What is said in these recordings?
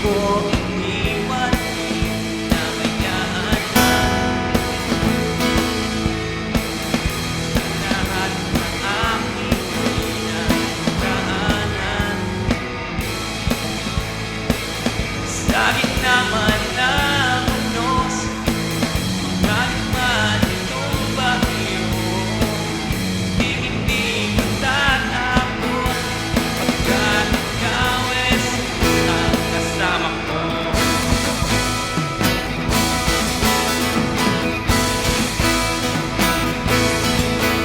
ko iniwan, nabayaan na lahat ng aking pinagdaanan. Sa gitna man ng unos, galit man itong bagyo, di hindi matatakot pagkat ikaw ay siyang kasama ko.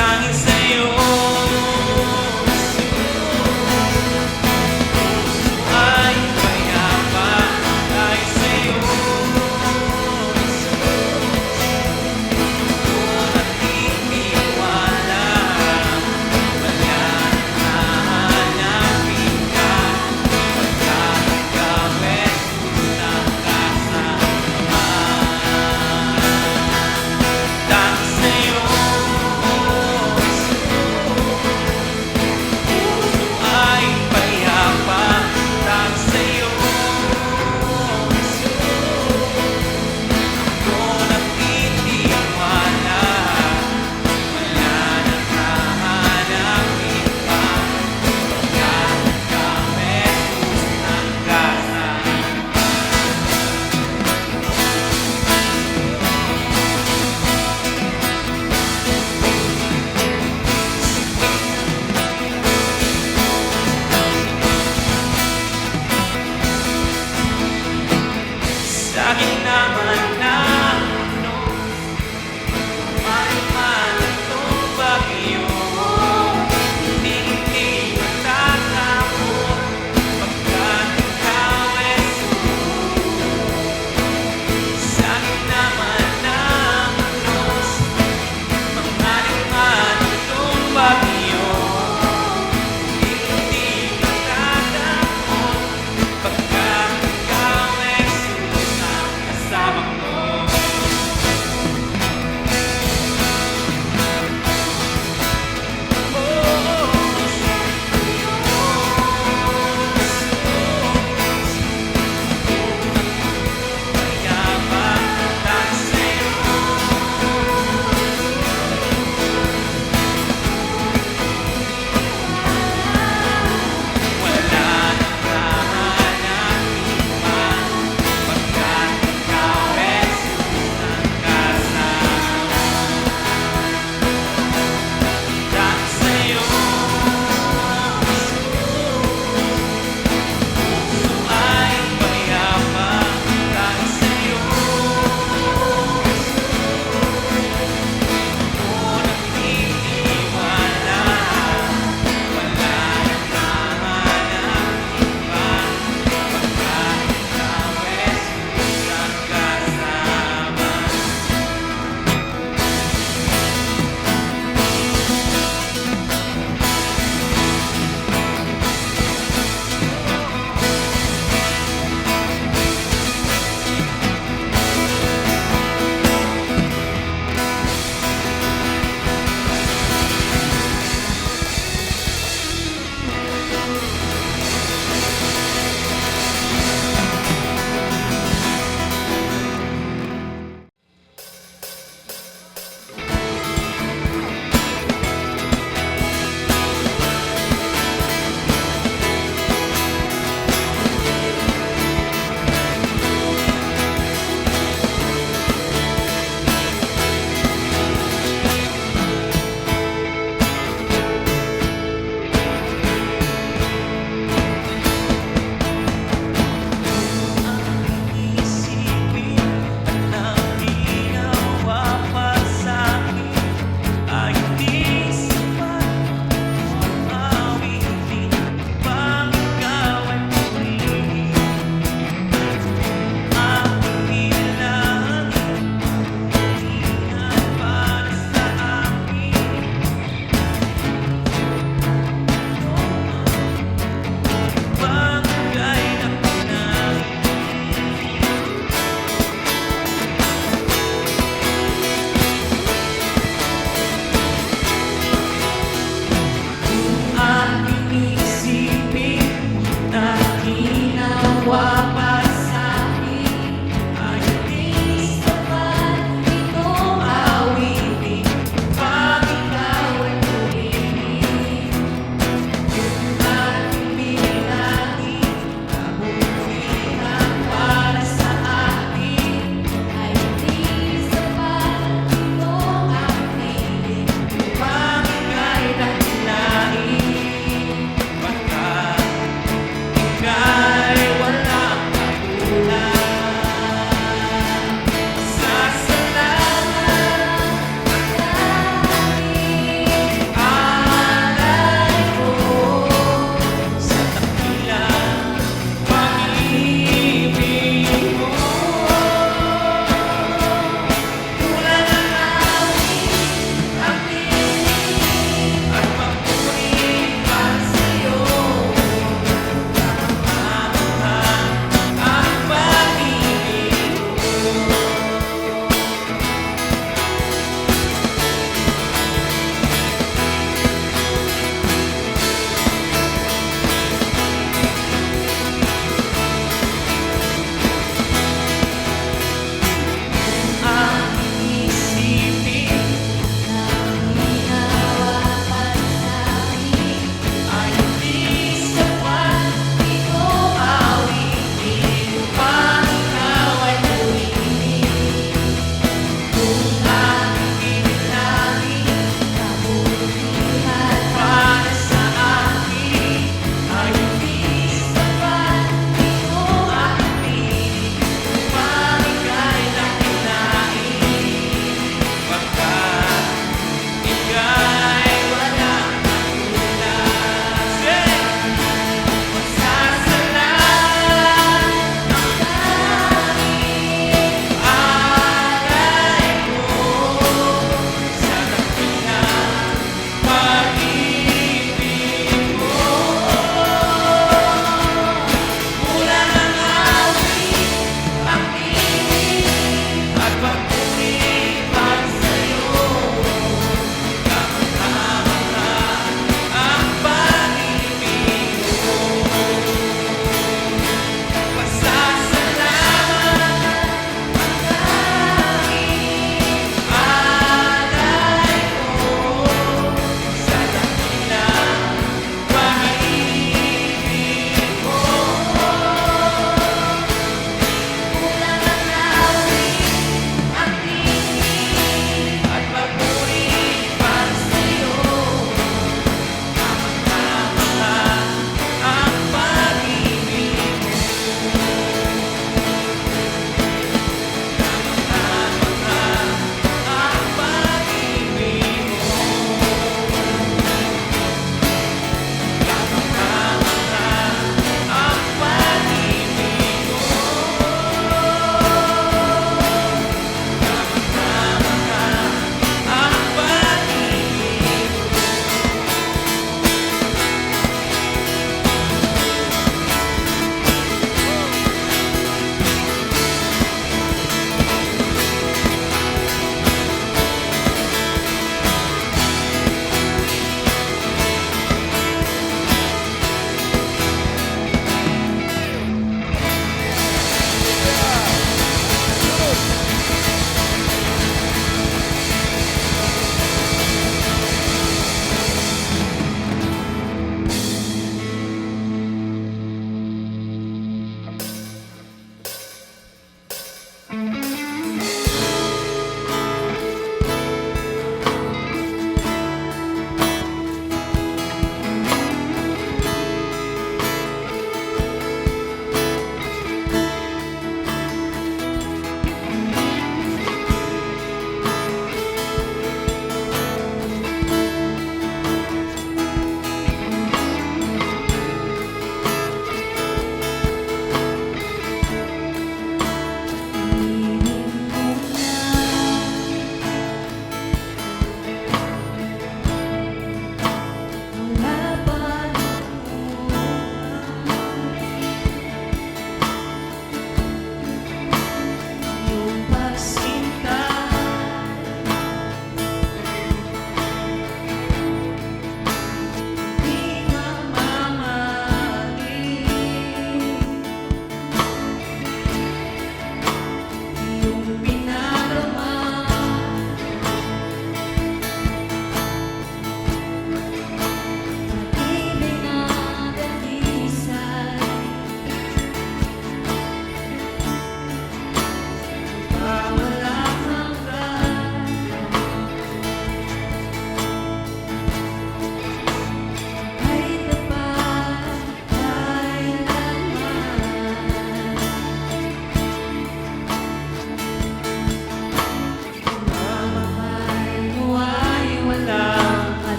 Tanging sa'yo ay payapa, dahil sa'yo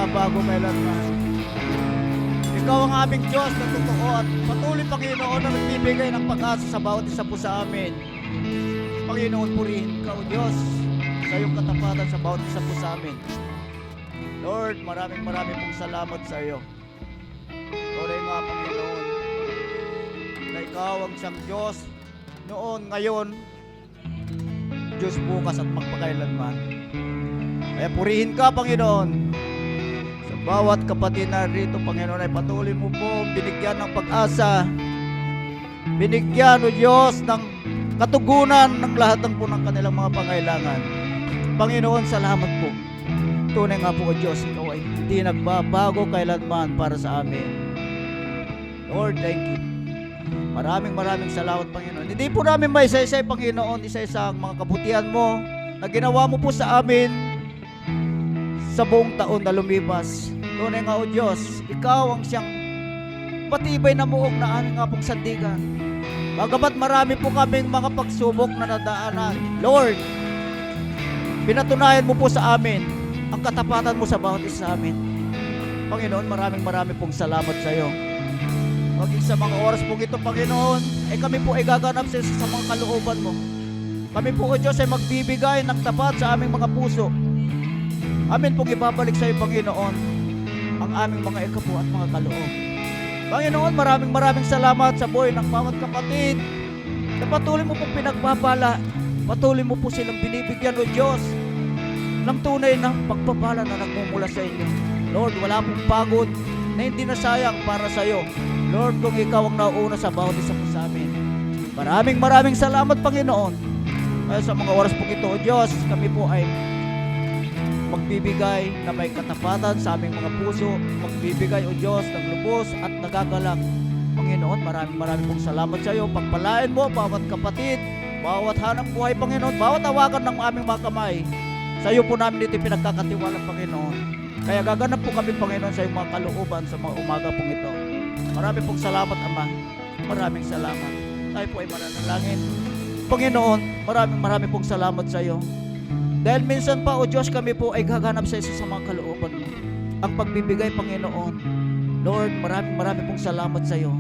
nagbabago kailanman. Ikaw ang aming Diyos na totoo at patuloy, Panginoon, na nagbibigay ng pag-asa sa bawat isa po sa amin. Panginoon, purihin ka, O Diyos, sa iyong katapatan sa bawat isa po sa amin. Lord, maraming pong salamat sa iyo. Tunay nga, Panginoon, na ikaw ang siyang Diyos noon, ngayon, Diyos bukas at magpakailanman. Kaya purihin ka, Panginoon, sa bawat kapatid na rito, Panginoon, ay patuloy mo po binigyan ng pag-asa. Binigyan, O Diyos, ng katugunan ng lahat ng po ng kanilang mga pangailangan. Panginoon, salamat po. Tunay nga po, O Diyos, ikaw ay hindi nagbabago kailanman para sa amin. Lord, thank you. Maraming salamat, Panginoon. Hindi po namin maisa-isa, Panginoon, isa-isa ang mga kabutihan mo na ginawa mo po sa amin sa buong taon na lumipas. Tunay nga, O Diyos, ikaw ang siyang matibay na muong na aming nga pong sandigan. Bagamat marami po kaming mga pagsubok na nadaanan, Lord, pinatunayan mo po sa amin ang katapatan mo sa bawat isa sa amin. Panginoon, maraming pong salamat sa iyo. Maging sa mga oras po ito, Panginoon, ay kami po ay gaganap sa mga kalooban mo. Kami po, O Diyos, ay magbibigay ng tapat sa aming mga puso. Amin pong ibabalik sa iyo, Panginoon, ang aming mga ikapo at mga kaloob. Panginoon, maraming salamat sa buhay ng bawat kapatid na patuloy mo pong pinagbabala. Patuloy mo po silang binibigyan, O Diyos, ng tunay na pagpapala na nagmumula sa inyo. Lord, wala pong pagod na hindi nasayang para sa iyo. Lord, kung ikaw ang nauuna sa bawat isa po sa amin. Maraming salamat, Panginoon. Kaya sa mga oras po ito, O Diyos, kami po ay magbibigay na may katapatan sa aming mga puso, magbibigay, O Diyos, ng lubos at nagagalak. Panginoon, maraming pong salamat sa iyo. Pagpalain mo bawat kapatid, bawat hanap buhay, Panginoon, bawat awakan ng aming mga kamay. Sa iyo po namin ito pinagkakatiwala, Panginoon. Kaya gaganap po kami, Panginoon, sa iyong mga kalooban sa mga umaga pong ito. Maraming pong salamat, Ama. Maraming salamat. Tayo po ay mananalangin. Panginoon, maraming pong salamat sa iyo. Dahil minsan pa, O Diyos, kami po ay gaganap sa isa sa mga kalooban mo. Ang pagbibigay, Panginoon. Lord, maraming pong salamat sa iyo.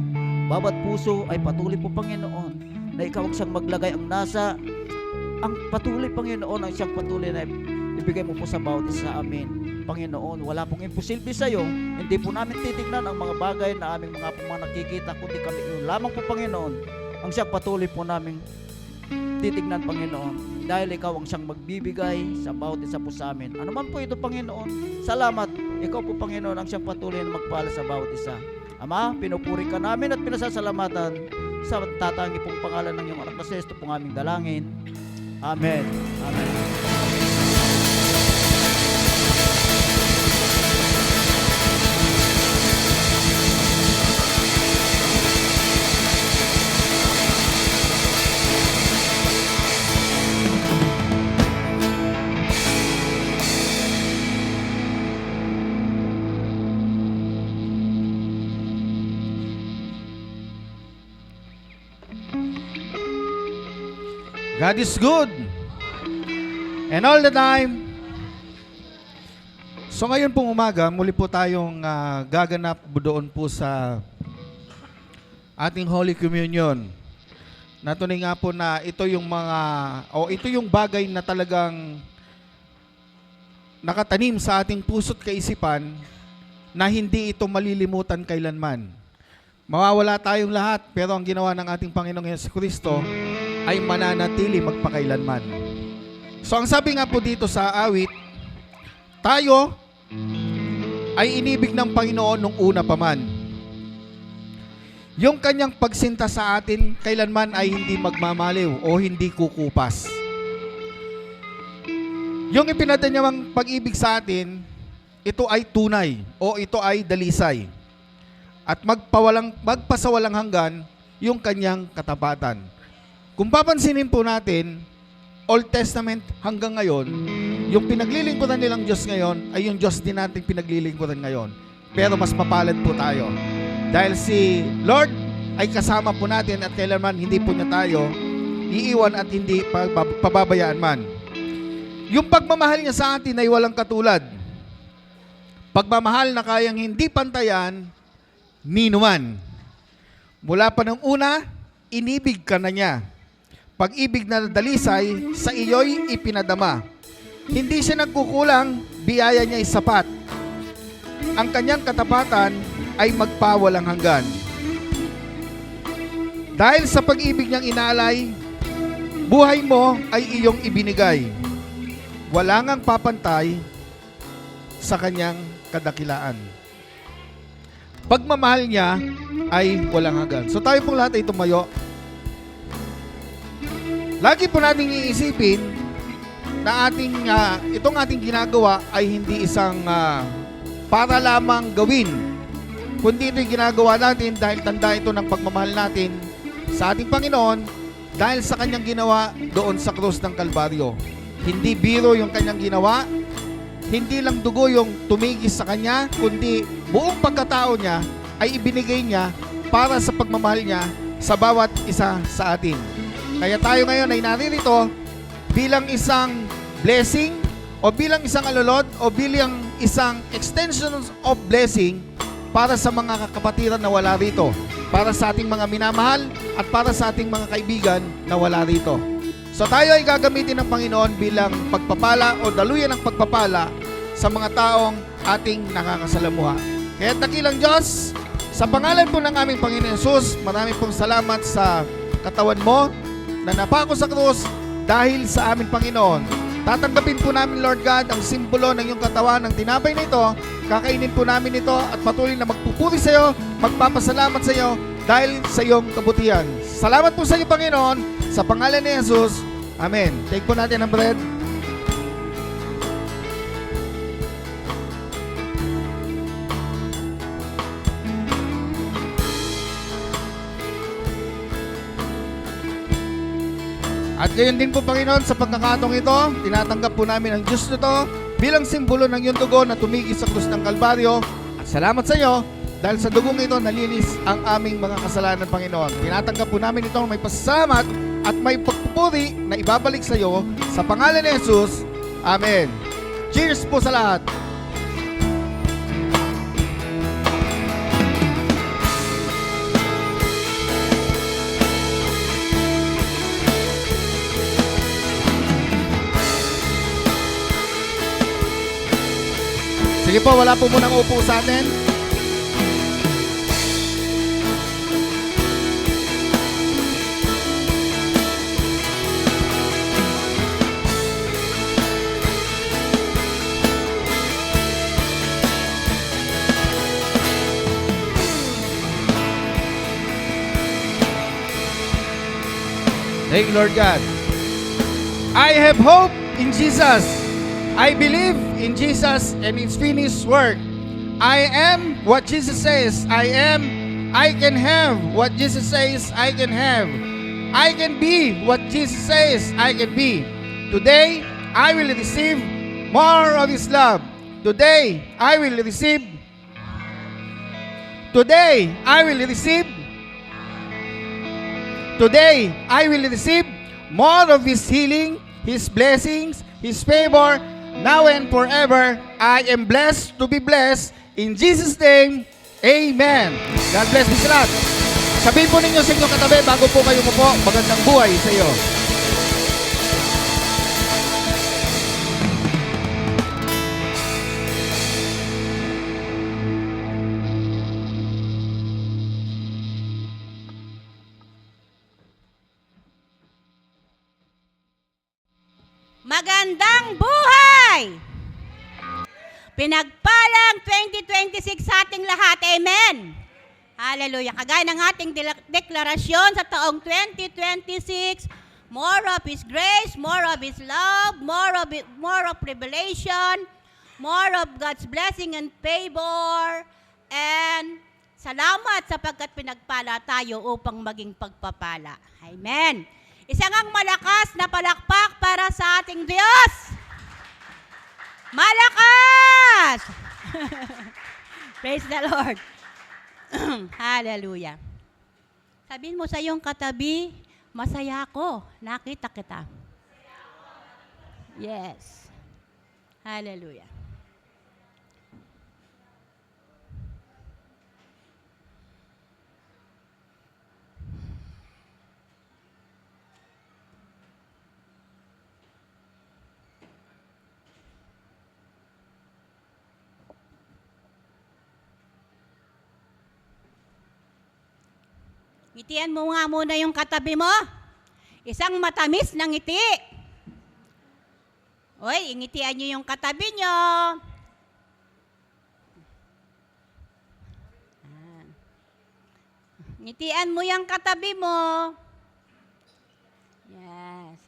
Bawat puso ay patuloy po, Panginoon, na ikaw ang siyang maglagay ang nasa. Ang patuloy, Panginoon, ang siyang patuloy na ibigay mo po sa bawat isa sa amin. Panginoon, wala pong imposible sa iyo. Hindi po namin titignan ang mga bagay na aming mga nakikita, kundi kami yun lamang po, Panginoon, ang siyang patuloy po namin titignan, Panginoon. Dahil ikaw ang siyang magbibigay sa bawat isa po sa amin. Ano man po ito, Panginoon, salamat. Ikaw po, Panginoon, ang siyang patuloy na magpala sa bawat isa. Ama, pinupuri ka namin at pinasasalamatan sa tatangi pong pangalan ng iyong anak na Kristo pong aming dalangin. Amen. Amen. God is good. And all the time. So ngayon pong umaga, muli po tayong gaganap doon po sa ating Holy Communion. Natunay nga po na ito yung ito yung bagay na talagang nakatanim sa ating puso't kaisipan na hindi ito malilimutan kailanman. Mawawala tayong lahat, pero ang ginawa ng ating Panginoong Jesucristo ay mananatili magpakailanman. So ang sabi nga po dito sa awit, tayo ay inibig ng Panginoon nung una pa man. Yung kanyang pagsinta sa atin kailanman ay hindi magmamaliw o hindi kukupas. Yung ipinadala niyang pag-ibig sa atin, ito ay tunay o ito ay dalisay. At magpasawalang hanggan yung kanyang katapatan. Kung papansinin po natin, Old Testament hanggang ngayon, yung pinaglilingkuran nilang Diyos ngayon ay yung Diyos din natin pinaglilingkuran ngayon. Pero mas mapalad po tayo. Dahil si Lord ay kasama po natin at kailanman hindi po niya tayo iiwan at hindi pababayaan man. Yung pagmamahal niya sa atin ay walang katulad. Pagmamahal na kayang hindi pantayan, ninuman. Mula pa ng una, inibig ka na niya. Pag-ibig na dalisay, sa iyo'y ipinadama. Hindi siya nagkukulang, biyaya niya'y sapat. Ang kanyang katapatan ay magpawalang hanggan. Dahil sa pag-ibig niyang inalay, buhay mo ay iyong ibinigay. Wala ngang papantay sa kanyang kadakilaan. Pagmamahal niya ay walang hanggan. So tayo pong lahat ay tumayo. Lagi po nating iisipin na itong ating ginagawa ay hindi isang para lamang gawin, kundi ito'y ginagawa natin dahil tanda ito ng pagmamahal natin sa ating Panginoon dahil sa kanyang ginawa doon sa krus ng Kalbaryo. Hindi biro yung kanyang ginawa, hindi lang dugo yung tumigis sa kanya, kundi buong pagkatao niya ay ibinigay niya para sa pagmamahal niya sa bawat isa sa atin. Kaya tayo ngayon ay naririto bilang isang blessing o bilang isang alulod o bilang isang extension of blessing para sa mga kapatiran na wala rito, para sa ating mga minamahal at para sa ating mga kaibigan na wala rito. So tayo ay gagamitin ng Panginoon bilang pagpapala o daluyan ng pagpapala sa mga taong ating nakakasalamuha. Kaya dakilang Diyos, sa pangalan po ng aming Panginoon Jesus, marami pong salamat sa katawan mo na napako sa krus dahil sa aming Panginoon. Tatanggapin po namin, Lord God, ang simbolo ng iyong katawan ng tinapay na ito. Kakainin po namin ito at patuloy na magpupuri sa iyo, magpapasalamat sa iyo dahil sa iyong kabutihan. Salamat po sa iyo, Panginoon, sa pangalan ni Jesus. Amen. Take po natin ang bread. At gayon din po, Panginoon, sa pagkakataong ito, tinatanggap po namin ang Diyos nito bilang simbolo ng iyong dugo na tumigis sa krus ng Kalbaryo. At salamat sa iyo dahil sa dugong ito nalinis ang aming mga kasalanan, Panginoon. Tinatanggap po namin ito may pasalamat at may pagpupuri na ibabalik sa iyo sa pangalan ni Jesus. Amen. Cheers po sa lahat. Sige po, wala po munang upo sa atin. Thank you, Lord God. I have hope in Jesus. I believe in Jesus and His finished work. I am what Jesus says I am. I can have what Jesus says I can have. I can be what Jesus says I can be. Today, I will receive more of His love. Today, I will receive. Today, I will receive. Today, I will receive more of His healing, His blessings, His favor. Now and forever, I am blessed to be blessed. In Jesus' name, Amen. God bless you sa lahat. Sabihin po ninyo sa inyong katabi bago po kayo umupo, magandang buhay sa iyo. Magandang buhay! Pinagpalang 2026 sa ating lahat. Amen! Hallelujah! Kagaya ng ating deklarasyon sa taong 2026, more of His grace, more of His love, more of revelation, more of God's blessing and favor, and salamat sapagkat pinagpala tayo upang maging pagpapala. Amen! Isang ang malakas na palakpak para sa ating Diyos. Malakas! Praise the Lord. Hallelujah. Sabihin mo sa iyong katabi, masaya ako, nakita kita. Yes. Hallelujah. Ngitian mo nga muna yung katabi mo. Isang matamis na ngiti. Oy, ingitian nyo yung katabi nyo. Ngitian mo yung katabi mo. Yes.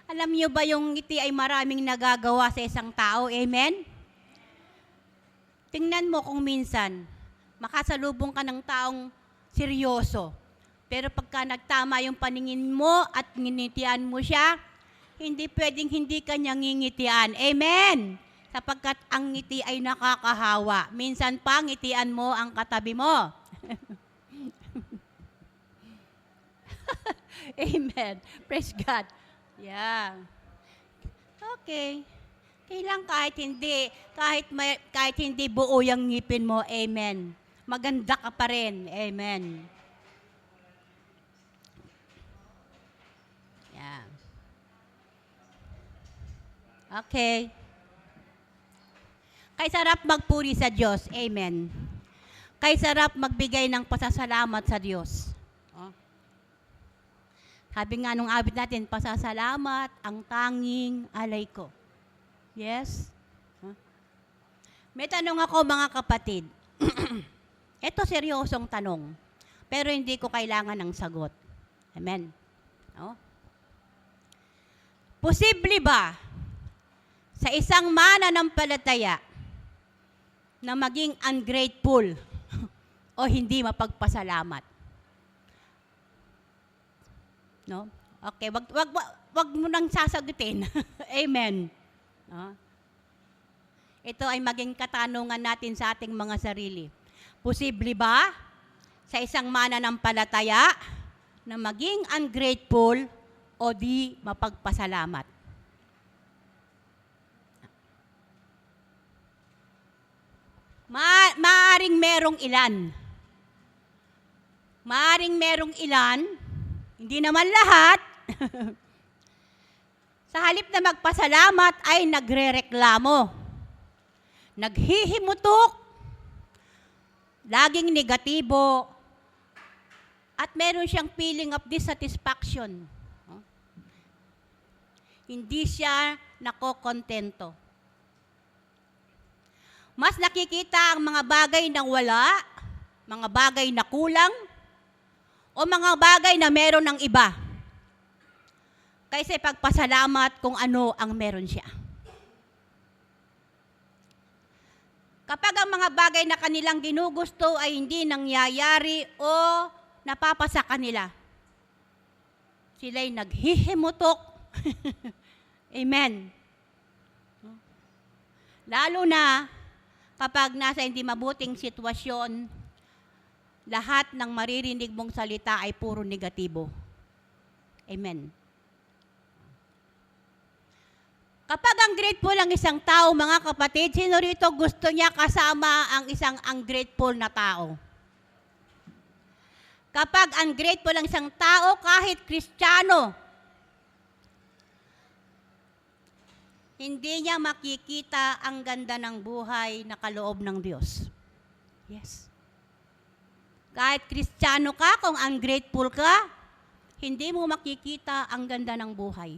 Alam nyo ba yung ngiti ay maraming nagagawa sa isang tao? Amen? Tingnan mo kung minsan, makasalubong ka ng taong seryoso. Pero pagka nagtama yung paningin mo at nginitian mo siya, hindi pwedeng hindi ka niya ngingitian. Amen? Sapagkat ang ngiti ay nakakahawa. Minsan pa, ngitian mo ang katabi mo. Amen. Praise God. Yeah. Okay. Kailang kahit hindi buo yung ngipin mo, amen. Maganda ka pa rin. Amen. Yeah. Okay. Kay sarap magpuri sa Diyos. Amen. Kay sarap magbigay ng pasasalamat sa Diyos. Oh. Sabi nga nung awit natin, pasasalamat ang tanging alay ko. Yes? Huh? May tanong ako mga kapatid. Ito seryosong tanong. Pero hindi ko kailangan ng sagot. Amen. No? Posible ba sa isang mananampalataya na maging ungrateful o hindi mapagpasalamat? No? Okay, wag mo nang sasagutin. Amen. No? Ito ay maging katanungan natin sa ating mga sarili. Posible ba sa isang mananampalataya na maging ungrateful o di mapagpasalamat? Maaring merong ilan. Maaring merong ilan, hindi naman lahat, sa halip na magpasalamat ay nagrereklamo, naghihimutok, laging negatibo, at meron siyang feeling of dissatisfaction. Hindi siya nakokontento. Mas nakikita ang mga bagay na wala, mga bagay na kulang, o mga bagay na meron ng iba, kaysa ipagpasalamat kung ano ang meron siya. Kapag ang mga bagay na kanilang ginugusto ay hindi nangyayari o napapasa kanila, sila'y naghihimutok. Amen. Lalo na kapag nasa hindi mabuting sitwasyon, lahat ng maririnig mong salita ay puro negatibo. Amen. Kapag ang grateful ang isang tao, mga kapatid, sino rito gusto niya kasama ang isang ungrateful na tao? Kapag ungrateful ang isang tao, kahit Kristiyano, hindi niya makikita ang ganda ng buhay na kaloob ng Diyos. Yes. Kahit Kristiyano ka, kung ungrateful ka, hindi mo makikita ang ganda ng buhay.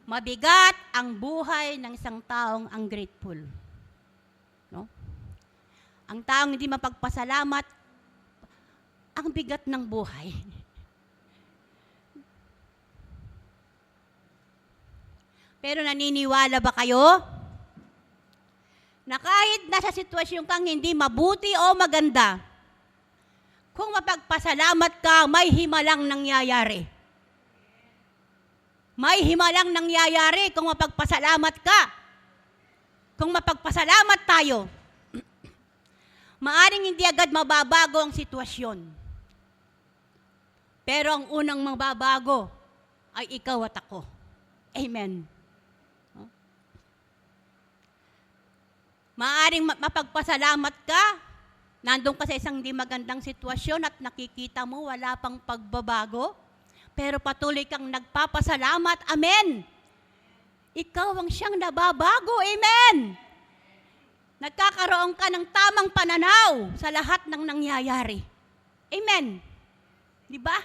Mabigat ang buhay ng isang taong ungrateful. No? Ang taong hindi mapagpasalamat, ang bigat ng buhay. Pero naniniwala ba kayo na kahit nasa sitwasyon kang hindi mabuti o maganda, kung mapagpasalamat ka, may himalang nangyayari. May himalang nangyayari kung mapagpasalamat ka. Kung mapagpasalamat tayo, maaring hindi agad mababago ang sitwasyon. Pero ang unang mababago ay ikaw at ako. Amen. Maaring mapagpasalamat ka, nandun ka sa isang di magandang sitwasyon at nakikita mo wala pang pagbabago, pero patuloy kang nagpapasalamat. Amen. Ikaw ang siyang nababago. Amen. Nagkakaroon ka ng tamang pananaw sa lahat ng nangyayari. Amen. Di ba?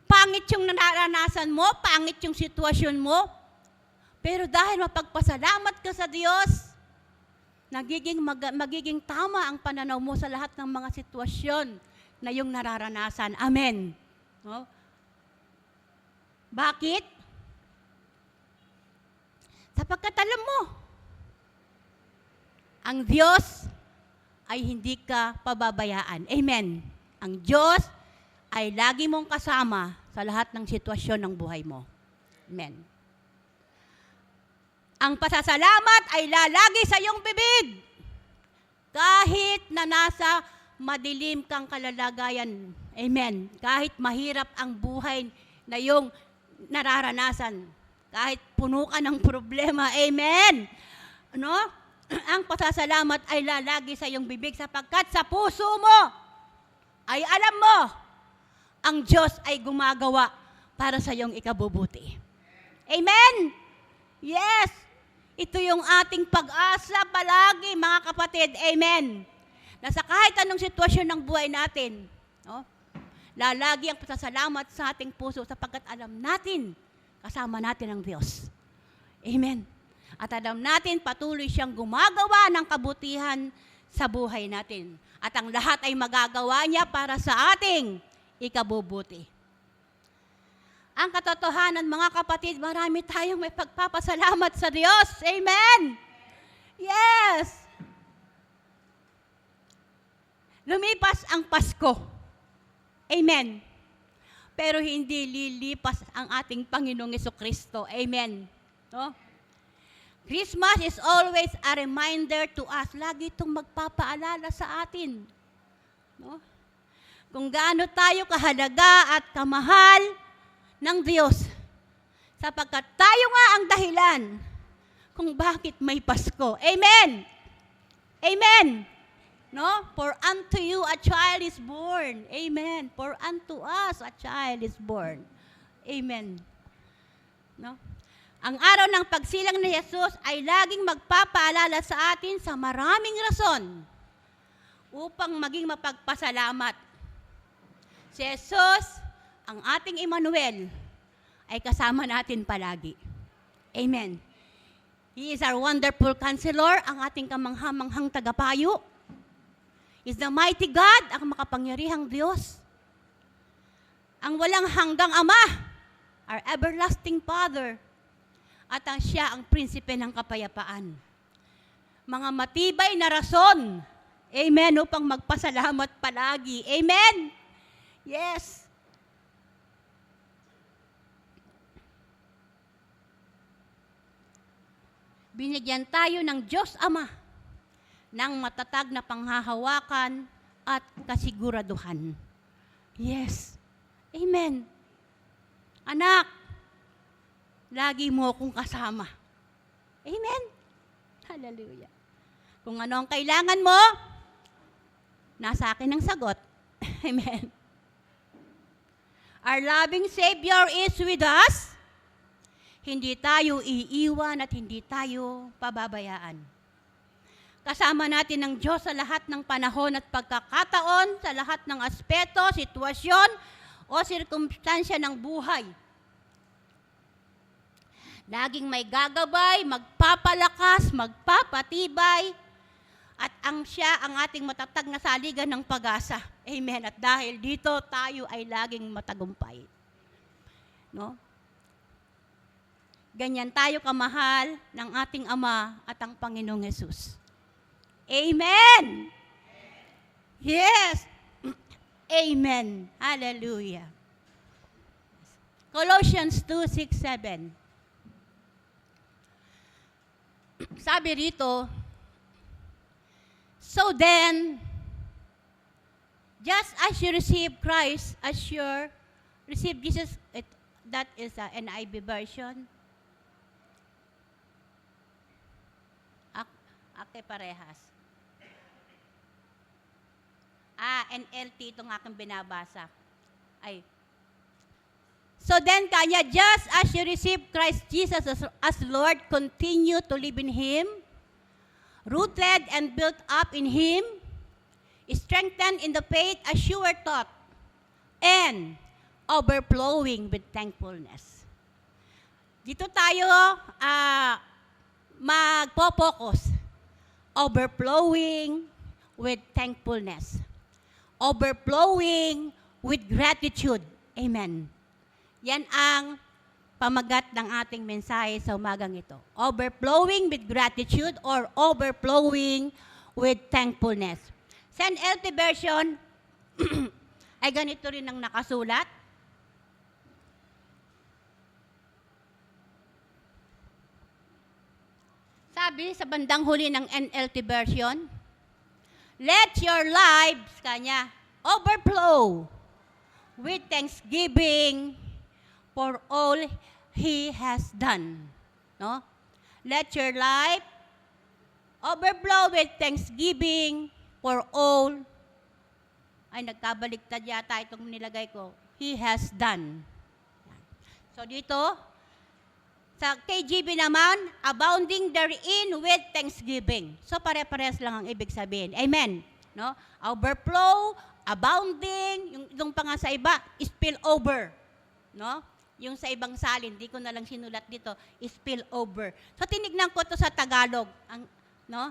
Pangit yung nararanasan mo, pangit yung sitwasyon mo, pero dahil mapagpasalamat ka sa Diyos, magiging tama ang pananaw mo sa lahat ng mga sitwasyon na yung nararanasan. Amen. No? Bakit? Sapagkat alam mo, ang Diyos ay hindi ka pababayaan. Amen. Ang Diyos ay lagi mong kasama sa lahat ng sitwasyon ng buhay mo. Amen. Ang pasasalamat ay lalagi sa iyong bibig. Kahit na nasa madilim kang kalalagayan. Amen. Kahit mahirap ang buhay na iyong nararanasan. Kahit puno ka ng problema. Amen. Ano? Ang pasasalamat ay lalagi sa iyong bibig sapagkat sa puso mo ay alam mo ang Diyos ay gumagawa para sa iyong ikabubuti. Amen? Yes! Ito yung ating pag-asa palagi, mga kapatid. Amen? Na sa kahit anong sitwasyon ng buhay natin, no? Lalagi ang pasasalamat sa ating puso sapagkat alam natin, kasama natin ang Diyos. Amen? At alam natin, patuloy siyang gumagawa ng kabutihan sa buhay natin. At ang lahat ay magagawa niya para sa ating ikabubuti. Ang katotohanan, mga kapatid, marami tayong may pagpapasalamat sa Diyos. Amen! Yes! Lumipas ang Pasko. Amen. Pero hindi lilipas ang ating Panginoong Jesucristo. Amen. No? Christmas is always a reminder to us. Lagi itong magpapaalala sa atin. No? Kung gaano tayo kahalaga at kamahal ng Diyos. Sapagkat tayo nga ang dahilan kung bakit may Pasko. Amen! Amen! No? For unto you a child is born. Amen. For unto us a child is born. Amen. No? Ang araw ng pagsilang ni Jesus ay laging magpapaalala sa atin sa maraming rason upang maging mapagpasalamat. Si Jesus, ang ating Emmanuel, ay kasama natin palagi. Amen. He is our wonderful counselor, ang ating kamanghamanghang tagapayo. Is the mighty God, ang makapangyarihang Diyos. Ang walang hanggang Ama, our everlasting Father. At siya ang prinsipe ng kapayapaan. Mga matibay na rason, amen, upang magpasalamat palagi. Amen? Yes. Binigyan tayo ng Diyos Ama ng matatag na panghahawakan at kasiguraduhan. Yes. Amen. Anak, lagi mo akong kasama. Amen. Hallelujah. Kung ano ang kailangan mo, nasa akin ang sagot. Amen. Our loving Savior is with us. Hindi tayo iiwan at hindi tayo pababayaan. Kasama natin ng Diyos sa lahat ng panahon at pagkakataon, sa lahat ng aspeto, sitwasyon o sirkumstansya ng buhay. Laging may gagabay, magpapalakas, magpapatibay, at siya ang ating matatag na saligan ng pag-asa. Amen. At dahil dito, tayo ay laging matagumpay. No? Ganyan tayo kamahal ng ating Ama at ang Panginoong Hesus. Amen! Yes! Amen! Hallelujah! Colossians 2:6-7. Sabi rito, so then, just as you receive Christ as your, receive Jesus, that is an NIV version. Ate parehas. NLT itong aking binabasa. So then, kanya, just as you receive Christ Jesus as Lord, continue to live in Him, rooted and built up in Him, strengthened in the faith, a sure thought, and overflowing with thankfulness. Dito tayo magpo-focus. Overflowing with thankfulness. Overflowing with gratitude. Amen. Yan ang pamagat ng ating mensahe sa umagang ito. Overflowing with gratitude or overflowing with thankfulness. Sa NLT version, ay ganito rin ang nakasulat. Sabi sa bandang huli ng NLT version, let your lives, kanya, overflow with thanksgiving for all He has done. No? Let your life overflow with thanksgiving for all. Ay, nagkabaliktad yata itong nilagay ko. He has done. So dito, sa KJV naman, abounding therein with thanksgiving. So pare-pares lang ang ibig sabihin. Amen. No? Overflow, abounding, yung pa nga sa iba, spill over. No? Yung sa ibang salin, di ko na lang sinulat dito, spill over. So tinignan ko to sa Tagalog, no?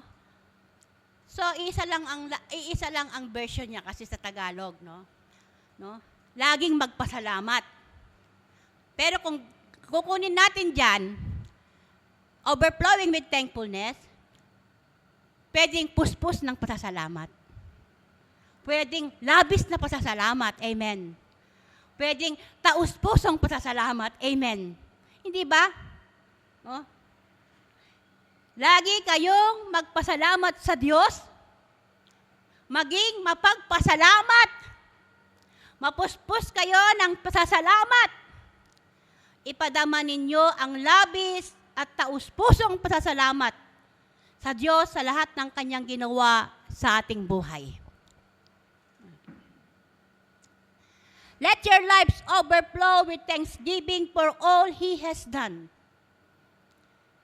So isa lang ang version niya kasi sa Tagalog, no? No? Laging magpasalamat. Pero kung kukunin natin diyan, overflowing with thankfulness, pwedeng puspos ng pasasalamat. Pwedeng labis na pasasalamat. Amen. Pwedeng taus-pusong pasasalamat. Amen. Hindi ba? No? Lagi kayong magpasalamat sa Diyos. Maging mapagpasalamat. Mapuspos kayo ng pasasalamat. Ipadama ninyo ang labis at taus-pusong pasasalamat sa Diyos sa lahat ng Kanyang ginawa sa ating buhay. Let your lives overflow with thanksgiving for all He has done.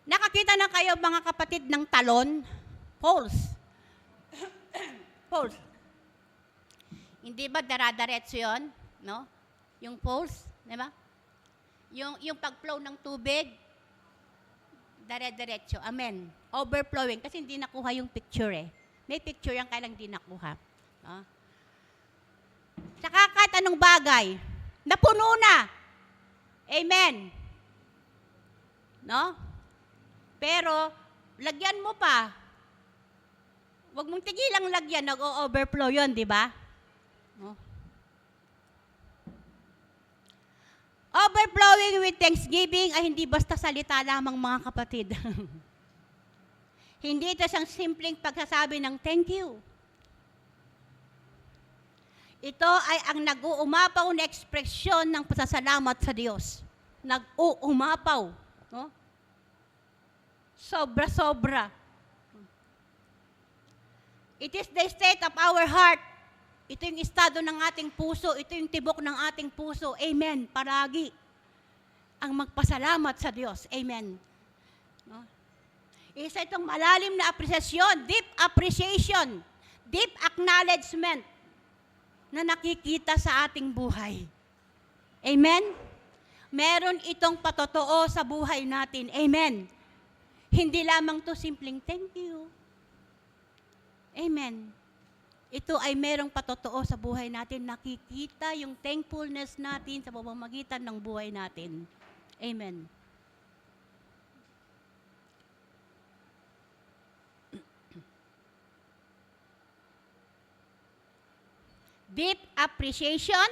Nakakita na kayo mga kapatid ng talon? Poles. Poles. Hindi ba daradaretso yun? No? Yung poles, di ba? Yung pag-flow ng tubig, dire-diretso. Amen. Overflowing. Kasi hindi nakuha yung picture eh. May picture yan, kaya lang hindi nakuha. No? Saka kahit anong bagay, napuno na. Amen. No? Pero, lagyan mo pa. Huwag mong tigilang lagyan, nag-overflow yun, di ba? No? Overflowing with thanksgiving ay hindi basta salita lamang, mga kapatid. Hindi ito isang simpleng pagsasabi ng thank you. Ito ay ang nag-uumapaw na ekspresyon ng pasasalamat sa Diyos. Nag-uumapaw. No? Sobra-sobra. It is the state of our heart. Ito yung estado ng ating puso. Ito yung tibok ng ating puso. Amen. Paragi. Ang magpasalamat sa Diyos. Amen. No? Isa itong malalim na apresiasyon, deep appreciation, deep acknowledgement na nakikita sa ating buhay. Amen? Meron itong patotoo sa buhay natin. Amen. Hindi lamang to simpleng thank you. Amen. Ito ay merong patotoo sa buhay natin. Nakikita yung thankfulness natin sa pamamagitan ng buhay natin. Amen. Deep appreciation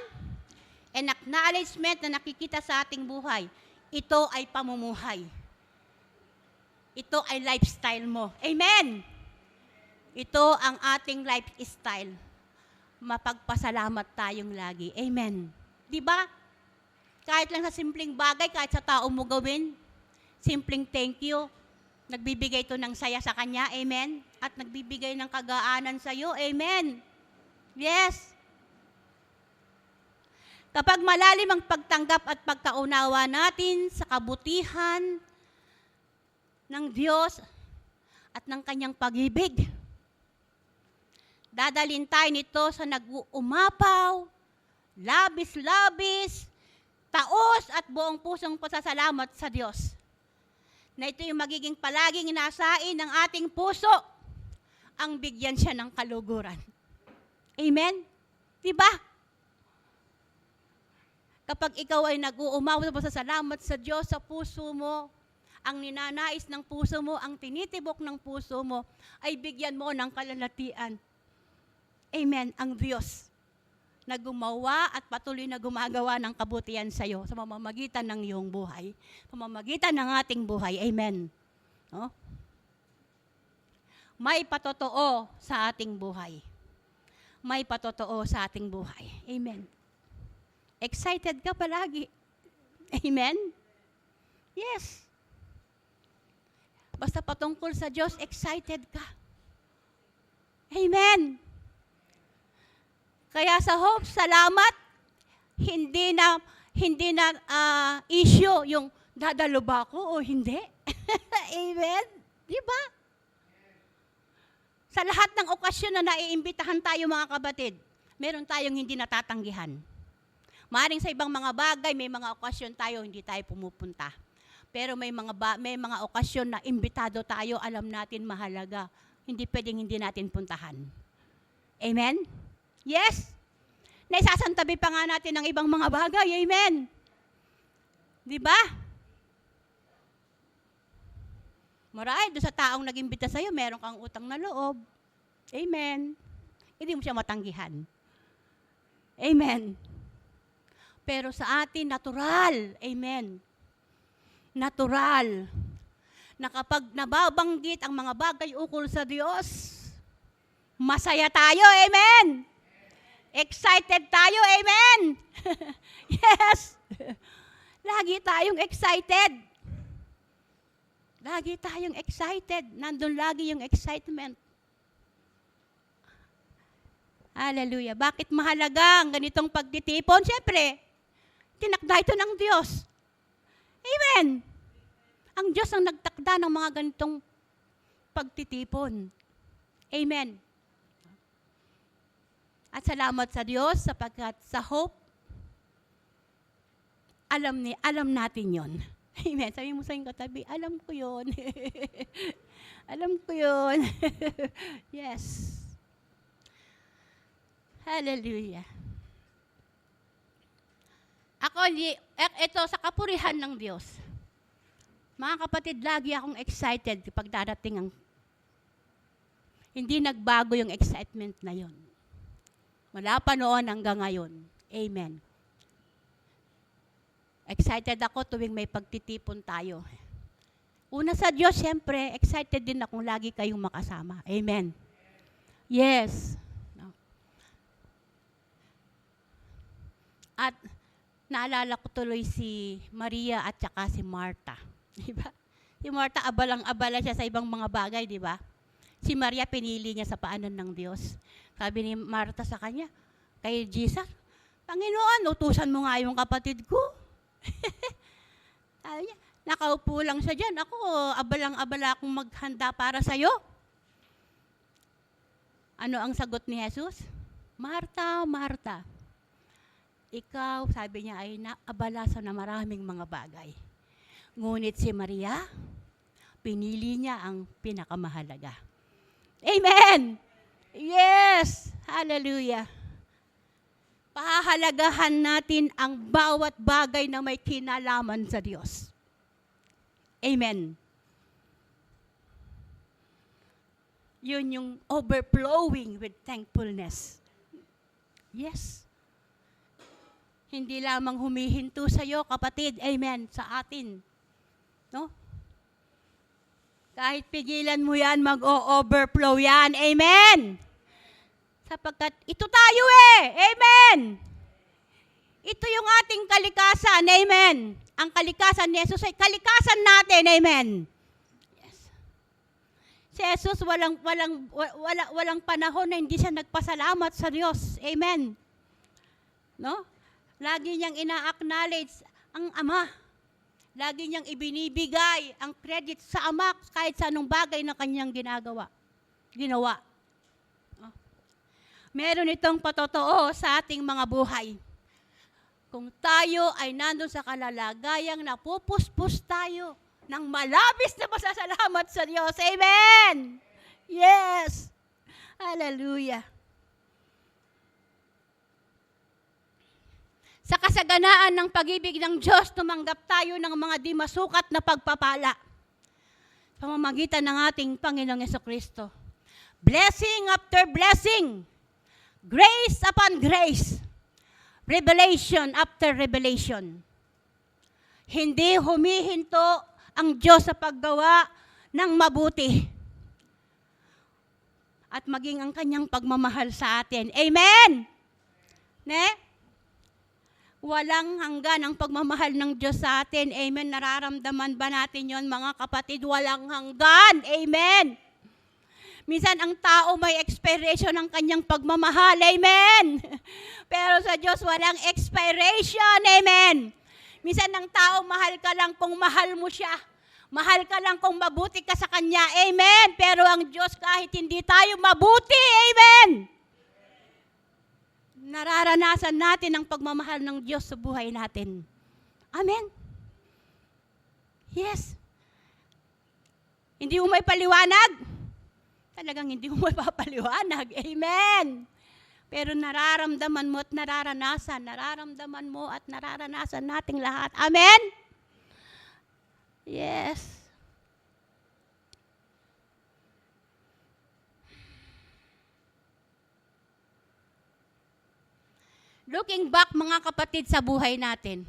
and acknowledgement na nakikita sa ating buhay. Ito ay pamumuhay. Ito ay lifestyle mo. Amen! Ito ang ating lifestyle. Mapagpasalamat tayong lagi. Amen. Di ba? Kahit lang sa simpleng bagay, kahit sa tao mo gawin, simpleng thank you, nagbibigay ito ng saya sa kanya. Amen. At nagbibigay ng kagaanan sa iyo. Amen. Yes. Kapag malalim ang pagtanggap at pagkaunawa natin sa kabutihan ng Diyos, at ng kanyang pag-ibig. Dadalhin tayo nito sa nag-uumapaw, labis-labis, taos at buong pusong pasasalamat sa Diyos. Na ito yung magiging palaging inasain ng ating puso, ang bigyan siya ng kaluguran. Amen? Diba? Kapag ikaw ay nag-uumaw sa pasasalamat sa Diyos sa puso mo, ang ninanais ng puso mo, ang tinitibok ng puso mo, ay bigyan mo ng kalalatian. Amen, ang Diyos na gumawa at patuloy na gumagawa ng kabutihan sa iyo sa mamamagitan ng iyong buhay, sa mamamagitan ng ating buhay. Amen. No? May patotoo sa ating buhay. May patotoo sa ating buhay. Amen. Excited ka palagi. Amen? Yes. Basta patungkol sa Diyos, excited ka. Amen. Kaya sa Hope, salamat, hindi na issue yung dadalo ba ako o hindi. Amen? Di ba? Sa lahat ng okasyon na naiimbitahan tayo mga kabatid, meron tayong hindi natatanggihan. Maaaring sa ibang mga bagay, may mga okasyon tayo, hindi tayo pumupunta. Pero may mga okasyon na imbitado tayo, alam natin mahalaga. Hindi pwedeng hindi natin puntahan. Amen? Yes? Naisasantabi pa nga natin ng ibang mga bagay. Amen? Di ba? Marahil doon sa taong nag-imbita sa'yo, meron kang utang na loob. Amen? Hindi mo siya matanggihan. Amen? Pero sa atin, natural. Amen? Natural. Na kapag nababanggit ang mga bagay ukol sa Diyos, masaya tayo. Amen? Excited tayo. Amen? Yes. Lagi tayong excited. Lagi tayong excited. Nandun lagi yung excitement. Hallelujah. Bakit mahalaga ang ganitong pagtitipon? Siyempre, tinakda ito ng Diyos. Amen. Ang Diyos ang nagtakda ng mga ganitong pagtitipon. Amen. At salamat sa Diyos sapagkat sa Hope, alam natin yon. Amen. Sabi mo sa iyong katabi, alam ko yon. Alam ko yon. Yes. Hallelujah. Ito sa kapurihan ng Diyos. Mga kapatid, lagi akong excited kapag darating ang hindi nagbago yung excitement na yon. Mula pa noon hanggang ngayon. Amen. Excited ako tuwing may pagtitipon tayo. Una sa Diyos, siyempre, excited din akong lagi kayong makasama. Amen. Yes. At naalala ko tuloy si Maria at saka si Martha. Diba? Si Martha, abalang-abala siya sa ibang mga bagay, di ba? Si Maria, pinili niya sa paanan ng Diyos. Sabi ni Martha sa kanya, kay Jesus, Panginoon, utusan mo nga yung kapatid ko. Sabi niya, nakaupo lang siya dyan. Ako, abalang-abala akong maghanda para sa'yo. Ano ang sagot ni Jesus? Martha, Martha, ikaw, sabi niya, ay naabala sa na maraming mga bagay. Ngunit si Maria, pinili niya ang pinakamahalaga. Amen! Yes! Hallelujah! Pahahalagahan natin ang bawat bagay na may kinalaman sa Diyos. Amen. Yun yung overflowing with thankfulness. Yes. Hindi lamang humihinto sa iyo, kapatid. Amen. Sa atin. No? Kahit pigilan mo yan, mag-o-overflow yan. Amen. Sapagkat ito tayo Amen. Ito yung ating kalikasan. Amen. Ang kalikasan ni Jesus ay kalikasan natin. Amen. Yes. Si Jesus walang panahon na hindi siya nagpasalamat sa Diyos. Amen. No? Lagi niyang ina-acknowledge ang Ama. Lagi niyang ibinibigay ang credit sa Ama kahit sa anong bagay na kanyang ginawa. Oh. Meron itong patotoo sa ating mga buhay. Kung tayo ay nandun sa kalalagayang napupuspos tayo ng malabis na pasasalamat sa Diyos. Amen! Yes! Hallelujah! Sa kasaganaan ng pag-ibig ng Diyos, tumanggap tayo ng mga di masukat na pagpapala sa pamamagitan ng ating Panginoong Jesucristo. Blessing after blessing, grace upon grace, revelation after revelation. Hindi humihinto ang Diyos sa paggawa ng mabuti at maging ang kanyang pagmamahal sa atin. Amen! Ne? Walang hanggan ang pagmamahal ng Diyos sa atin. Amen. Nararamdaman ba natin yon, mga kapatid? Walang hanggan. Amen. Minsan ang tao may expiration ng kanyang pagmamahal. Amen. Pero sa Diyos walang expiration. Amen. Minsan ang tao, mahal ka lang kung mahal mo siya. Mahal ka lang kung mabuti ka sa Kanya. Amen. Pero ang Diyos kahit hindi tayo mabuti. Amen. Nararanasan natin ang pagmamahal ng Diyos sa buhay natin. Amen. Yes. Hindi mo may paliwanag? Talagang hindi mo may papaliwanag. Amen. Pero nararamdaman mo at nararamdaman mo at nararanasan nating lahat. Amen? Yes. Looking back, mga kapatid, sa buhay natin,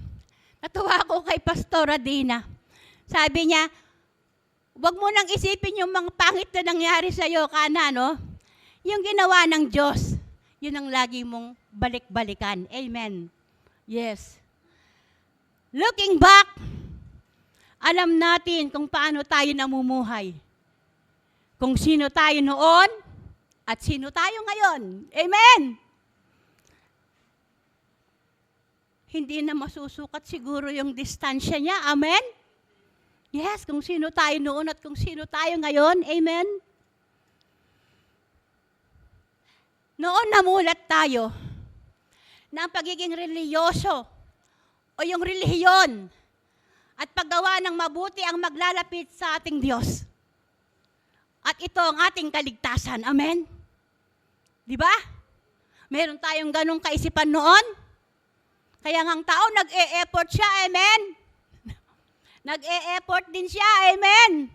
natuwa ako kay Pastora Dina. Sabi niya, huwag mo nang isipin yung mga pangit na nangyari sa iyo, kana, no? Yung ginawa ng Diyos, yun ang lagi mong balik-balikan. Amen. Yes. Looking back, alam natin kung paano tayo namumuhay. Kung sino tayo noon at sino tayo ngayon. Amen. Hindi na masusukat siguro yung distansya niya. Amen? Yes, kung sino tayo noon at kung sino tayo ngayon. Amen? Noon namulat tayo na ang pagiging reliyoso o yung relihiyon at paggawa ng mabuti ang maglalapit sa ating Diyos. At ito ang ating kaligtasan. Amen? Di ba? Meron tayong ganong kaisipan noon. Kaya ang tao, nag-e-effort siya, amen? Nag-e-effort din siya, amen?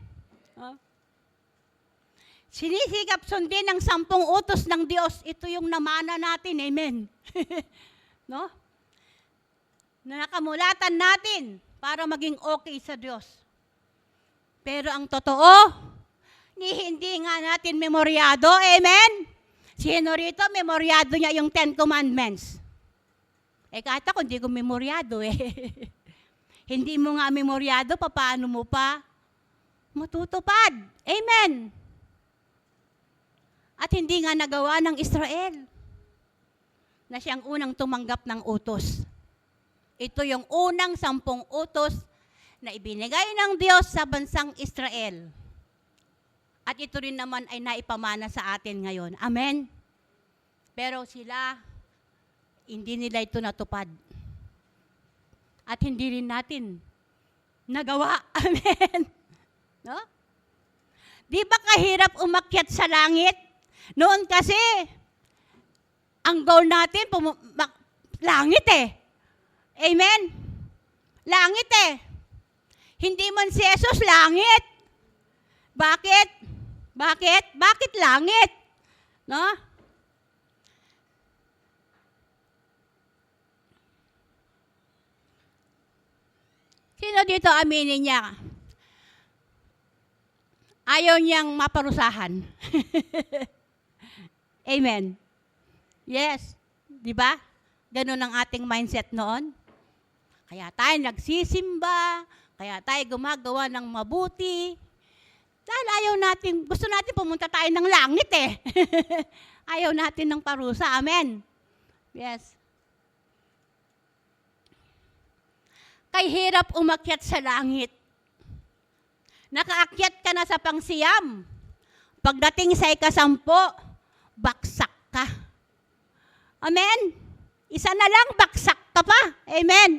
Sinisikap sundin ng 10 utos ng Diyos. Ito yung namana natin, amen? No? Nakamulatan natin para maging okay sa Diyos. Pero ang totoo, hindi nga natin memoryado, amen? Sino rito, memoryado niya yung 10 Commandments? Kahit ako, hindi ko memoryado Hindi mo nga memoryado, paano mo pa matutupad? Amen. At hindi nga nagawa ng Israel na siyang unang tumanggap ng utos. Ito yung unang 10 utos na ibinigay ng Diyos sa bansang Israel. At ito rin naman ay naipamana sa atin ngayon. Amen. Pero sila, hindi nila ito natupad. At hindi rin natin nagawa. Amen. No? Di ba kahirap umakyat sa langit? Noon kasi, ang goal natin, langit Amen? Langit Hindi man si Jesus langit. Bakit? Bakit langit? No? Sino dito aminin niya? Ayaw niyang maparusahan. Amen. Yes. Di ba? Ganun ang ating mindset noon. Kaya tayo nagsisimba, kaya tayo gumagawa ng mabuti. Dahil ayaw natin, gusto natin pumunta tayo ng langit Ayaw natin ng parusa. Amen. Yes. kay hirap umakyat sa langit. Nakaakyat ka na sa pangsiyam. Pagdating sa ikasampo, baksak ka. Amen? Isa na lang, baksak ka pa. Amen?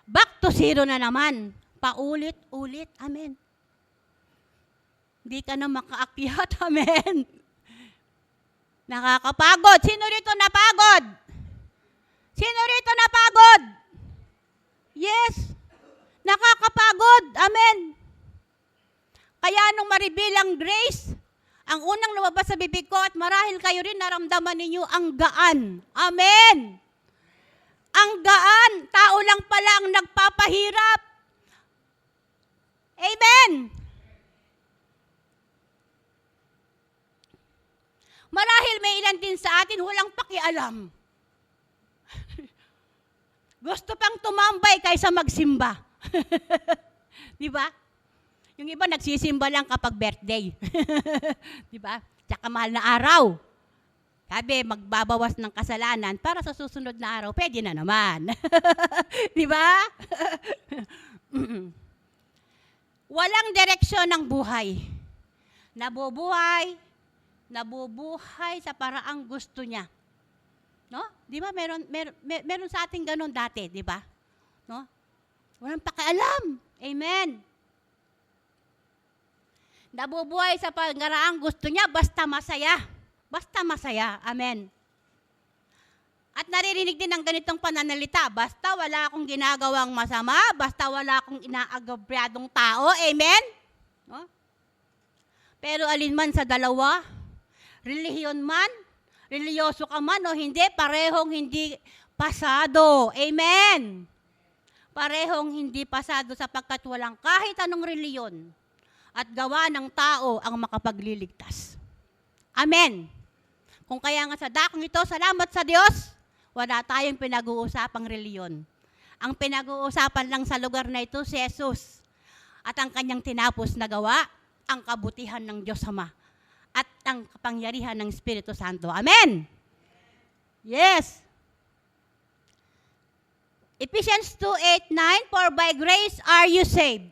Back to zero na naman. Paulit-ulit. Amen. Hindi ka na makaakyat. Amen. Nakakapagod. Sino rito napagod? Sino rito napagod? Yes. Nakakapagod. Amen. Kaya nung ma-reveal ang grace, ang unang lumabas sa bibig ko at marahil kayo rin naramdaman ninyo ang gaan. Amen. Ang gaan. Tao lang pala ang nagpapahirap. Amen. Marahil may ilan din sa atin walang pakialam. Gusto pang tumambay kaysa magsimba. Di ba? Yung iba nagsisimba lang kapag birthday. Di ba? Tsaka mahal na araw. Sabi, magbabawas ng kasalanan para sa susunod na araw, pwede na naman. Di ba? Walang direksyon ng buhay. Nabubuhay sa paraang gusto niya. No? Di ba? Meron sa ating ganun dati, di ba? No? Walang pakialam. Amen. Nabubuhay sa paraang gusto niya basta masaya. Basta masaya. Amen. At naririnig din ang ganitong pananalita, basta wala akong ginagawang masama, basta wala akong inaagabyadong tao. Amen? No? Pero alinman sa dalawa, relihiyon man, religyoso ka man o hindi, parehong hindi pasado. Amen? Parehong hindi pasado sapagkat walang kahit anong reliyon at gawa ng tao ang makapagliligtas. Amen? Kung kaya nga sa dakong ito, salamat sa Diyos, wala tayong pinag-uusapang reliyon. Ang pinag-uusapan lang sa lugar na ito si Jesus at ang kanyang tinapos na gawa, ang kabutihan ng Diyos Ama at ang kapangyarihan ng Espiritu Santo. Amen? Yes. Ephesians 2:8-9, for by grace are you saved,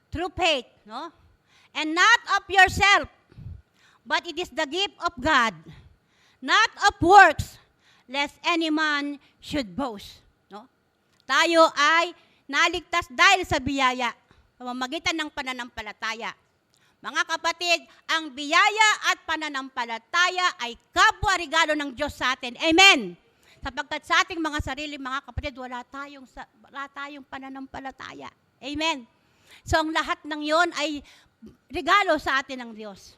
through faith, no? And not of yourself, but it is the gift of God, not of works, lest any man should boast. No? Tayo ay naligtas dahil sa biyaya, pamamagitan ng pananampalataya. Mga kapatid, ang biyaya at pananampalataya ay kapwa regalo ng Diyos sa atin. Amen. Sapagkat sa ating mga sarili, mga kapatid, wala tayong pananampalataya. Amen. So ang lahat ng yon ay regalo sa atin ng Diyos.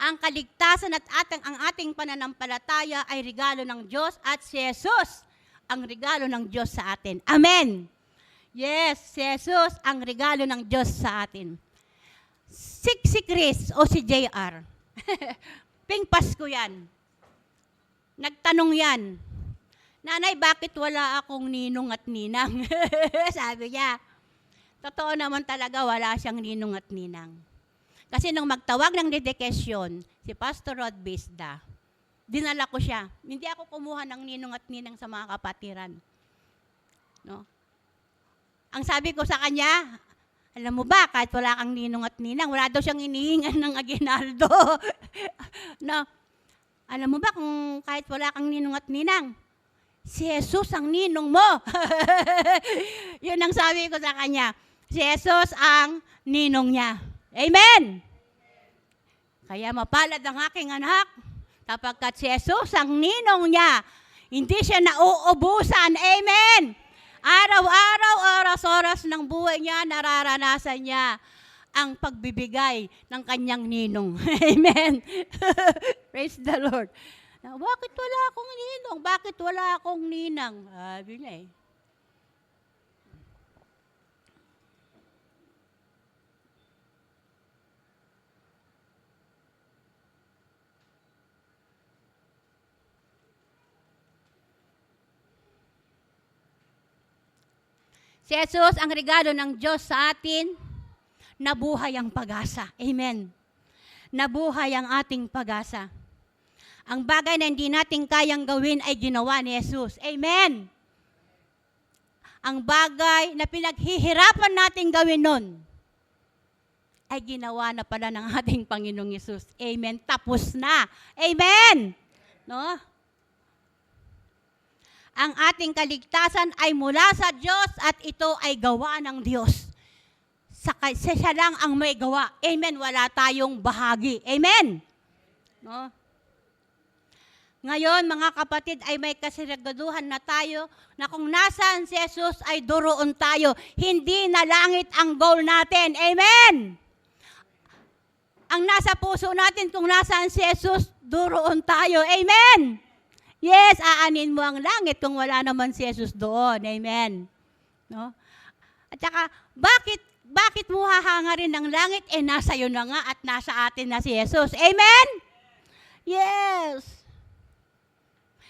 Ang kaligtasan at ang ating pananampalataya ay regalo ng Diyos at si Jesus ang regalo ng Diyos sa atin. Amen. Yes, si Jesus ang regalo ng Diyos sa atin. Si Chris o si JR. Ping Pasko yan. Nagtanong yan, Nanay, bakit wala akong ninong at ninang? Sabi niya. Totoo naman talaga, wala siyang ninong at ninang. Kasi nung magtawag ng dedikasyon, si Pastor Rod Bisda, dinala ko siya. Hindi ako kumuha ng ninong at ninang sa mga kapatiran. No? Ang sabi ko sa kanya, alam mo ba, kahit wala kang ninong at ninang, wala daw siyang inihingan ng aginaldo. No? Alam mo ba kung kahit wala kang ninong at ninang, si Jesus ang ninong mo. Yun ang sabi ko sa kanya. Si Jesus ang ninong niya. Amen! Kaya mapalad ang aking anak, sapagkat si Jesus ang ninong niya, hindi siya nauubusan. Amen! Araw-araw, oras-oras ng buhay niya, nararanasan niya ang pagbibigay ng kanyang ninong. Amen! Praise the Lord. Now, bakit wala akong ninong? Bakit wala akong ninang? Sabi niya eh. Si Jesus ang regalo ng Diyos sa atin, nabuhay ang pag-asa. Amen. Nabuhay ang ating pag-asa. Ang bagay na hindi natin kayang gawin ay ginawa ni Jesus. Amen. Ang bagay na pinaghihirapan natin gawin nun ay ginawa na pala ng ating Panginoong Jesus. Amen. Tapos na. Amen. No? Ang ating kaligtasan ay mula sa Diyos at ito ay gawa ng Diyos. Siya lang ang may gawa. Amen. Wala tayong bahagi. Amen. No? Ngayon, mga kapatid, ay may kasiragaduhan na tayo na kung nasaan si Jesus ay doroon tayo. Hindi na langit ang goal natin. Amen! Ang nasa puso natin kung nasaan si Jesus, doroon tayo. Amen! Yes, aanin mo ang langit kung wala naman si Jesus doon. Amen. No? At saka, bakit mo hahangarin ng langit? Nasa iyo na nga at nasa atin na si Jesus. Amen? Yes.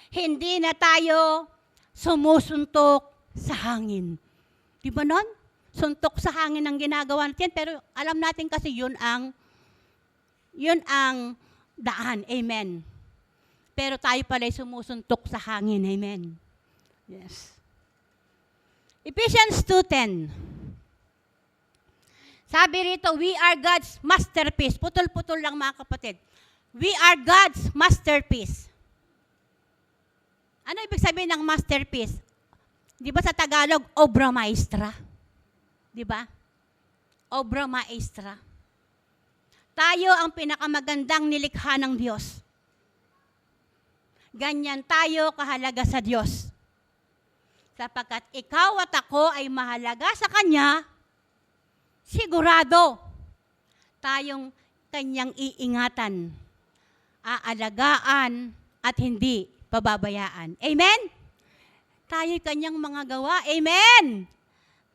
Hindi na tayo sumusuntok sa hangin. Di ba nun? Suntok sa hangin ang ginagawa natin, pero alam natin kasi yun ang daan. Amen. Pero tayo pala'y sumusuntok sa hangin. Amen. Yes. Ephesians 2:10. Sabi rito, we are God's masterpiece. Putol-putol lang mga kapatid. We are God's masterpiece. Ano ibig sabihin ng masterpiece? Di ba sa Tagalog, obra maestra? Di ba? Obra maestra. Tayo ang pinakamagandang nilikha ng Diyos. Ganyan tayo kahalaga sa Diyos. Sapagkat ikaw at ako ay mahalaga sa Kanya, sigurado tayong Kanyang iingatan, aalagaan at hindi pababayaan. Amen? Tayo'y Kanyang mga gawa. Amen!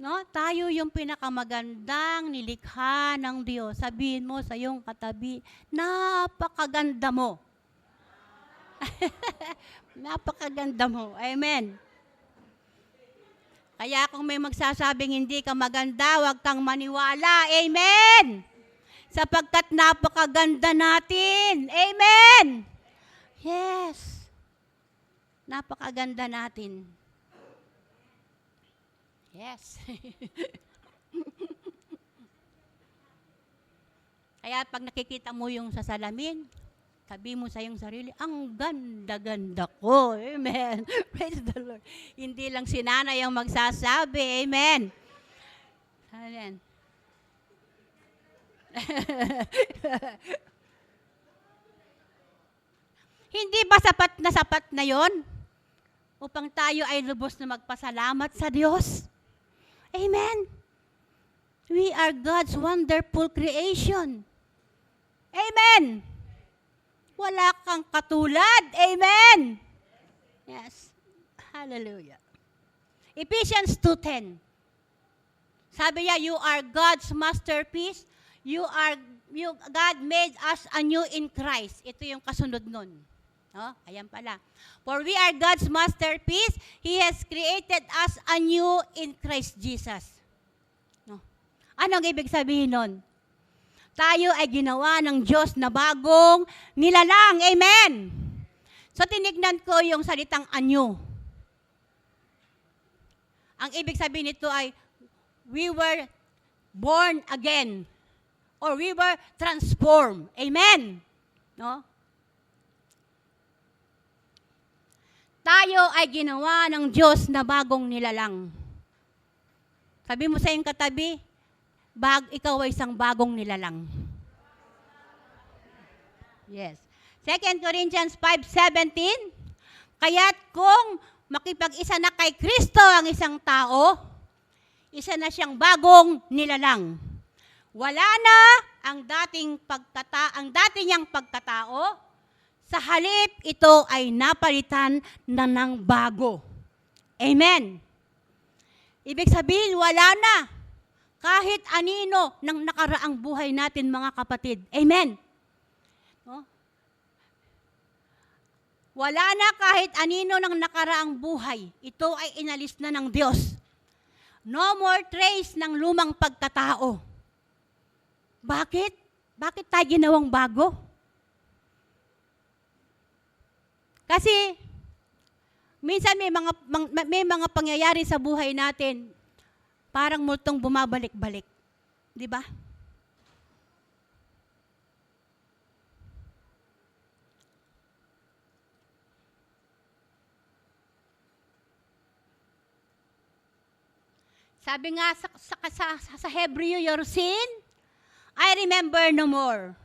No? Tayo yung pinakamagandang nilikha ng Diyos. Sabihin mo sa iyong katabi, napakaganda mo. Napakaganda mo. Amen. Kaya kung may magsasabing hindi ka maganda, huwag kang maniwala. Amen! Sapagkat napakaganda natin. Amen! Yes. Napakaganda natin. Yes. Kaya pag nakikita mo yung sa salamin, sabi mo sa iyong sarili, ang ganda-ganda ko. Amen. Praise the Lord. Hindi lang si nanay ang magsasabi. Amen. Amen. Hindi ba sapat na yon upang tayo ay lubos na magpasalamat sa Diyos? Amen. We are God's wonderful creation. Amen. Wala kang katulad. Amen. Yes. Hallelujah. Ephesians 2:10. Sabi niya, you are God's masterpiece. God made us anew in Christ. Ito yung kasunod nun. Oh, ayan pala. For we are God's masterpiece. He has created us anew in Christ Jesus. No. Anong ibig sabihin nun? Tayo ay ginawa ng Diyos na bagong nilalang. Amen! So tinignan ko yung salitang anew. Ang ibig sabihin nito ay, we were born again. Or we were transformed. Amen! No? Tayo ay ginawa ng Diyos na bagong nilalang. Sabi mo sa iyong katabi, ikaw ay isang bagong nilalang. Yes. 2 Corinthians 5:17, kaya't kung makipag-isa na kay Kristo ang isang tao, isa na siyang bagong nilalang. Wala na ang dati niyang pagkatao, sa halip ito ay napalitan na ng bago. Amen. Ibig sabihin, wala na kahit anino ng nakaraang buhay natin, mga kapatid. Amen. No? Wala na kahit anino ng nakaraang buhay. Ito ay inalis na ng Diyos. No more trace ng lumang pagkatao. Bakit? Bakit tayo ginawang bago? Kasi, minsan may mga pangyayari sa buhay natin, parang multong bumabalik-balik. Di ba? Sabi nga sa Hebreo, your sin, I remember no more.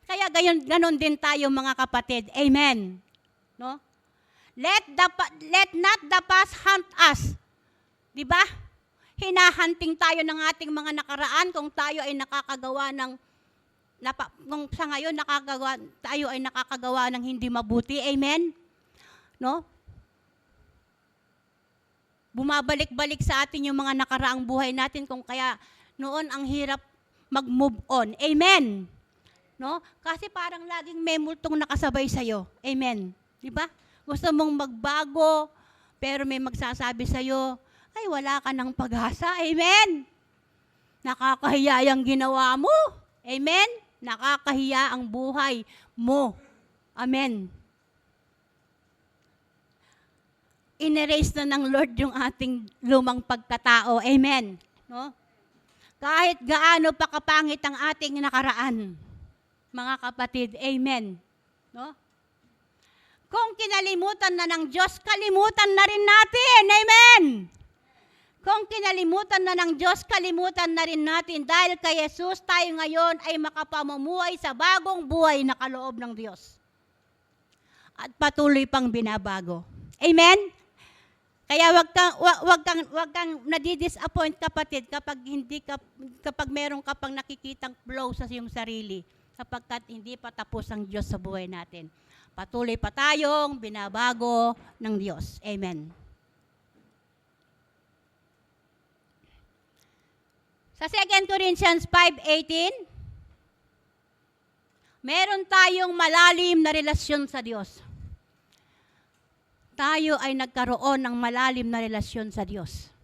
Kaya ganon din tayo mga kapatid. Amen. No? Let not the past haunt us. 'Di ba? Hinahunting tayo ng ating mga nakaraan kung tayo ay nakakagawa ng kung sa ngayon tayo ay nakakagawa ng hindi mabuti. Amen. No? Bumabalik-balik sa atin yung mga nakaraang buhay natin kung kaya noon ang hirap mag-move on. Amen. No? Kasi parang laging may multong nakasabay sa'yo. Amen. Di ba? Gusto mong magbago, pero may magsasabi sa'yo, ay wala ka ng pag-asa. Amen. Nakakahiya yung ginawa mo. Amen. Nakakahiya ang buhay mo. Amen. Inerase na ng Lord yung ating lumang pagkatao. Amen. No? Kahit gaano pa kapangit ang ating nakaraan, mga kapatid, amen. No? Kung kinalimutan na ng Diyos, kalimutan na rin natin. Amen. Kung kinalimutan na ng Diyos, kalimutan na rin natin dahil kay Jesus tayo ngayon ay makapamumuhay sa bagong buhay na kaloob ng Diyos. At patuloy pang binabago. Amen. Kaya wag kang nadi-disappoint kapatid kapag meron ka pang nakikitang flow sa iyong sarili sapagkat hindi pa tapos ang Diyos sa buhay natin. Patuloy pa tayong binabago ng Diyos. Amen. Sa 2 Corinthians 5:18, meron tayong malalim na relasyon sa Diyos. Tayo ay nagkaroon ng malalim na relasyon sa Diyos.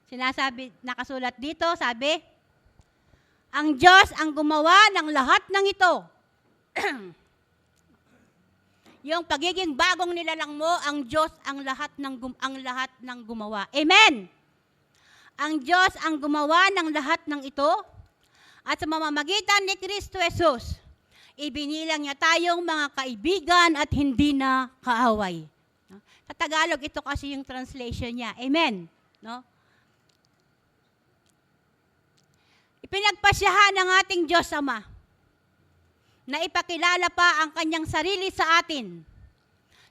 Sinasabi, nakasulat dito, sabi, ang Diyos ang gumawa ng lahat ng ito. Yung pagiging bagong nilalang mo, ang Diyos ang lahat ng gumawa. Amen. Ang Diyos ang gumawa ng lahat ng ito at sa mamamagitan ni Kristo Jesus, ibinilang niya tayong mga kaibigan at hindi na kaaway. Sa Tagalog, ito kasi yung translation niya. Amen. No? Ipinagpasyahan ng ating Diyos Ama na ipakilala pa ang kanyang sarili sa atin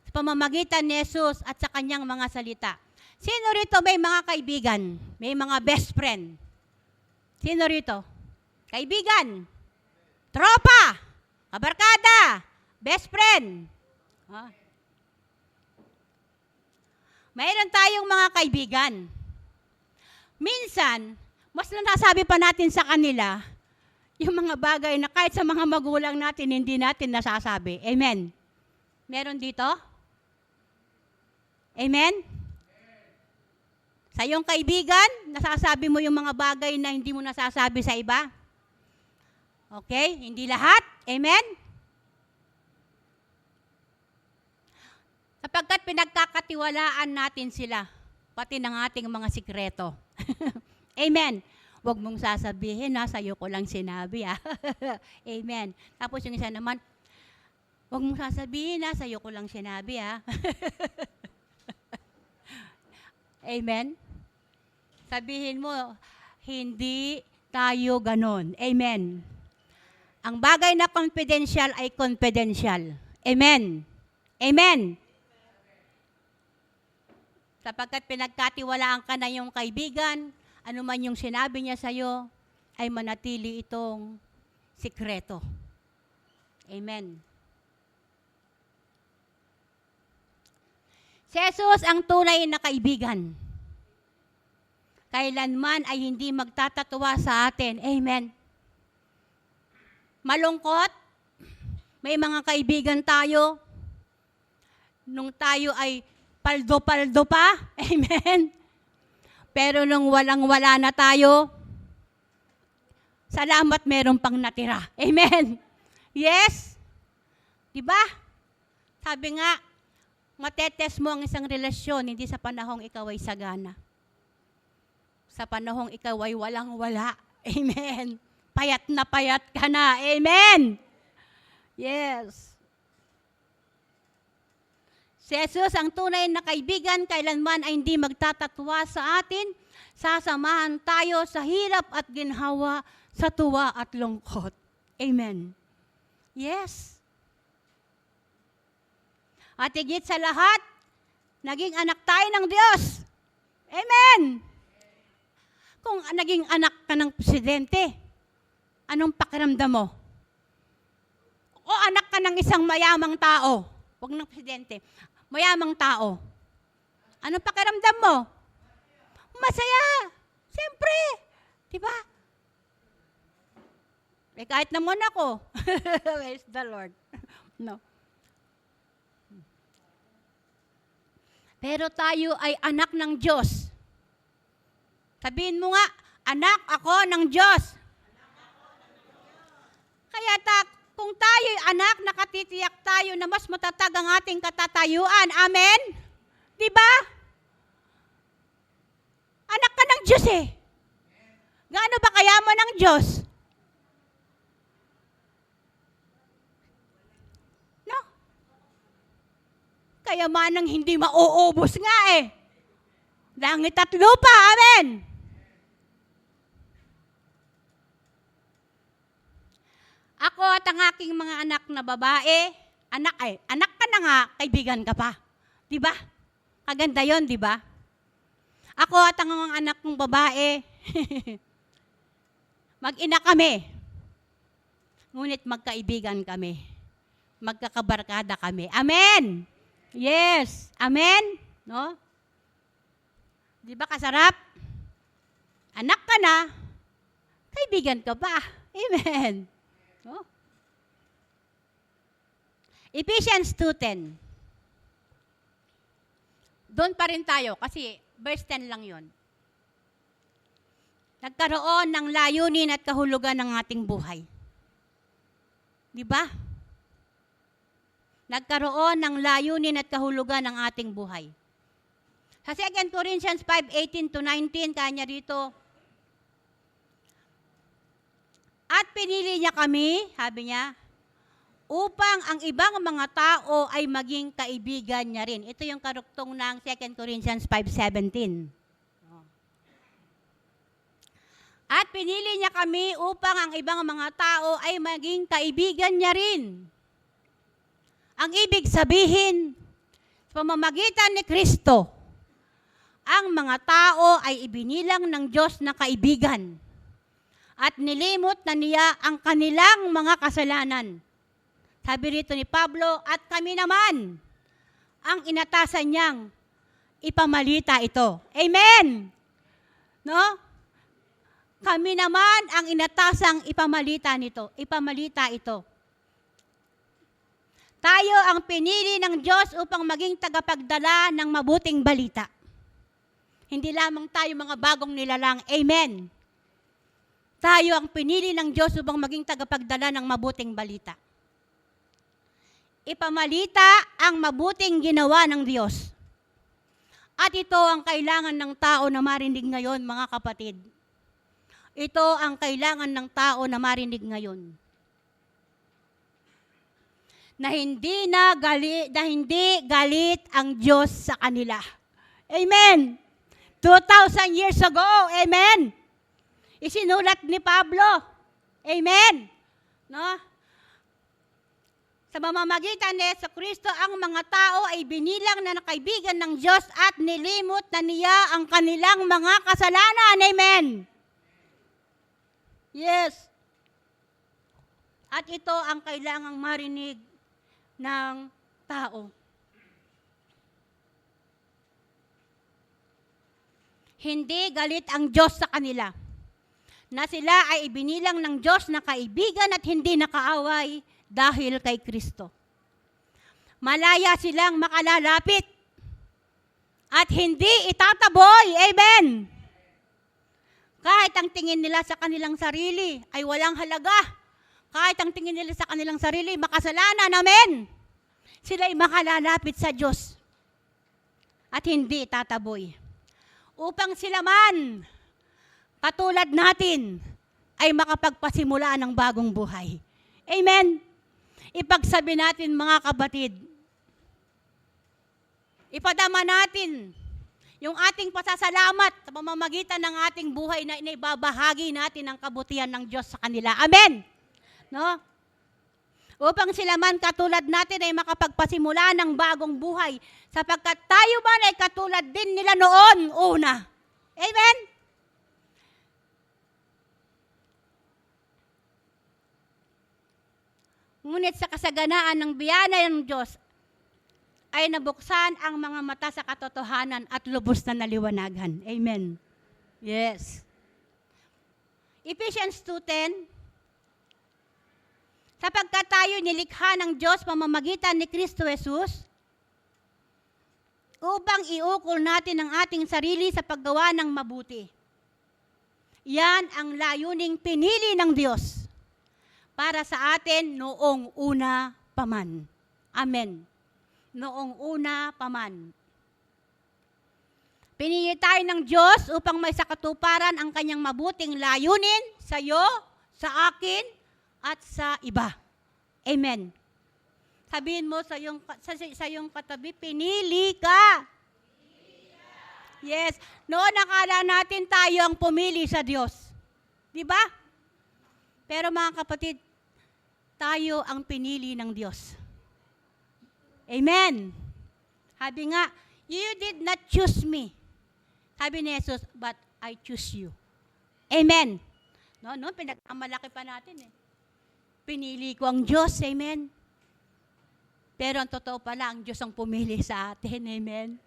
sa pamamagitan ni Jesus at sa kanyang mga salita. Sino rito may mga kaibigan? May mga best friend? Sino rito? Kaibigan? Tropa? Kabarkada? Best friend? Mayroon tayong mga kaibigan. Minsan, mas nasasabi pa natin sa kanila yung mga bagay na kahit sa mga magulang natin, hindi natin nasasabi. Amen. Meron dito? Amen? Sa iyong kaibigan, nasasabi mo yung mga bagay na hindi mo nasasabi sa iba? Okay? Hindi lahat? Amen? Sapagkat pinagkakatiwalaan natin sila, pati ng ating mga sikreto. Amen. Huwag mong sasabihin, sa'yo ko lang sinabi. Amen. Tapos yung isa naman, huwag mong sasabihin, sa'yo ko lang sinabi. Amen. Sabihin mo, hindi tayo ganon. Amen. Ang bagay na confidential ay confidential. Amen. Amen. Sapagkat pinagkatiwalaan ka na yung kaibigan, anuman yung sinabi niya sa'yo, ay manatili itong sikreto. Amen. Si Jesus ang tunay na kaibigan. Kailanman ay hindi magtatatwa sa atin. Amen. Malungkot, may mga kaibigan tayo, nung tayo ay paldo-paldo pa. Amen. Pero nung walang-wala na tayo, salamat meron pang natira. Amen. Yes. Diba? Sabi nga, matetes mo ang isang relasyon, hindi sa panahong ikaw ay sagana. Sa panahong ikaw ay walang-wala. Amen. Payat na payat ka na. Amen. Yes. Si Jesus, ang tunay na kaibigan, kailanman ay hindi magtatatwa sa atin. Sasamahan tayo sa hirap at ginhawa, sa tuwa at lungkot. Amen. Yes. At higit sa lahat, naging anak tayo ng Diyos. Amen. Kung naging anak ka ng presidente, anong pakiramdam mo? O anak ka ng isang mayamang tao, huwag ng presidente, mayamang tao, anong pakiramdam mo? Masaya. Siyempre. Diba? Eh kahit naman ako. Praise the Lord. No. Pero tayo ay anak ng Diyos. Sabihin mo nga, anak ako ng Diyos. Kaya kung tayo'y anak, nakatitiyak tayo na mas matatag ang ating katatayuan. Amen? Di ba? Anak ka ng Diyos eh. Gaano ba kayaman ng Diyos? No? Kayamanang hindi mauubos nga eh. Langit at lupa. Amen? Ako at ang aking mga anak na babae, anak ka na nga, kaibigan ka pa. Di ba? Kaganda yon, di ba? Ako at ang mga anak kong babae, mag-ina kami. Ngunit magkaibigan kami. Magkakabarkada kami. Amen! Yes! Amen? No? Di ba kasarap? Anak ka na, kaibigan ka pa. Amen! No? Ephesians 2:10. Doon pa rin tayo kasi verse 10 lang yon. Nagkaroon ng layunin at kahulugan ng ating buhay. Di ba? Nagkaroon ng layunin at kahulugan ng ating buhay. Sa 2 Corinthians 5:18-19, kanya rito, at pinili niya kami, sabi niya, upang ang ibang mga tao ay maging kaibigan niya rin. Ito yung karuktong ng 2 Corinthians 5:17. At pinili niya kami upang ang ibang mga tao ay maging kaibigan niya rin. Ang ibig sabihin, sa pamamagitan ni Kristo, ang mga tao ay ibinilang ng Diyos na kaibigan. At nilimot na niya ang kanilang mga kasalanan. Sabi rito ni Pablo, at kami naman ang inatasan niyang ipamalita ito. Amen! No? Kami naman ang inatasang ipamalita ito. Tayo ang pinili ng Diyos upang maging tagapagdala ng mabuting balita. Hindi lamang tayo mga bagong nilalang. Amen! Tayo ang pinili ng Diyos upang maging tagapagdala ng mabuting balita. Ipamalita ang mabuting ginawa ng Diyos. At ito ang kailangan ng tao na marinig ngayon, mga kapatid. Ito ang kailangan ng tao na marinig ngayon. Na hindi galit ang Diyos sa kanila. Amen! 2,000 years ago, amen! Isinulat ni Pablo. Amen! No? Sa mamamagitan ni Yesu Kristo, ang mga tao ay binilang na kaibigan ng Diyos at nilimot na niya ang kanilang mga kasalanan. Amen! Yes. At ito ang kailangang marinig ng tao. Hindi galit ang Diyos sa kanila, na sila ay ibinilang ng Diyos na kaibigan at hindi nakaaway dahil kay Kristo. Malaya silang makalalapit at hindi itataboy. Amen! Kahit ang tingin nila sa kanilang sarili ay walang halaga. Kahit ang tingin nila sa kanilang sarili, makasalanan. Amen! sila'y makalalapit sa Diyos at hindi tataboy. Upang sila man, katulad natin, ay makapagpasimula ng bagong buhay. Amen? Ipagsabi natin mga kapatid, ipadama natin yung ating pasasalamat sa pamamagitan ng ating buhay na inibabahagi natin ang kabutihan ng Diyos sa kanila. Amen? No? Upang sila man katulad natin ay makapagpasimula ng bagong buhay sapagkat tayo man ay katulad din nila noon una. Amen? Ngunit sa kasaganaan ng biyaya ng Diyos ay nabuksan ang mga mata sa katotohanan at lubos na naliwanagan. Amen. Yes. Ephesians 2:10, sapagkat tayo nilikha ng Diyos pamamagitan ni Kristo Jesus upang iukol natin ang ating sarili sa paggawa ng mabuti. Yan ang layuning pinili ng Diyos para sa atin noong una pa man. Amen. Noong una pa man. Pinili tayo ng Diyos upang may sakatuparan ang kanyang mabuting layunin sa iyo, sa akin, at sa iba. Amen. Sabihin mo sa iyong katabi, pinili ka. Yes. Noon nakala natin tayo ang pumili sa Diyos. Di ba? Pero mga kapatid, tayo ang pinili ng Diyos. Amen. Sabi nga, you did not choose me. Sabi ni Jesus, but I choose you. Amen. No, pinagkamalaki pa natin eh. Pinili ko ang Diyos. Amen. Pero ang totoo pala, ang Diyos ang pumili sa atin. Amen.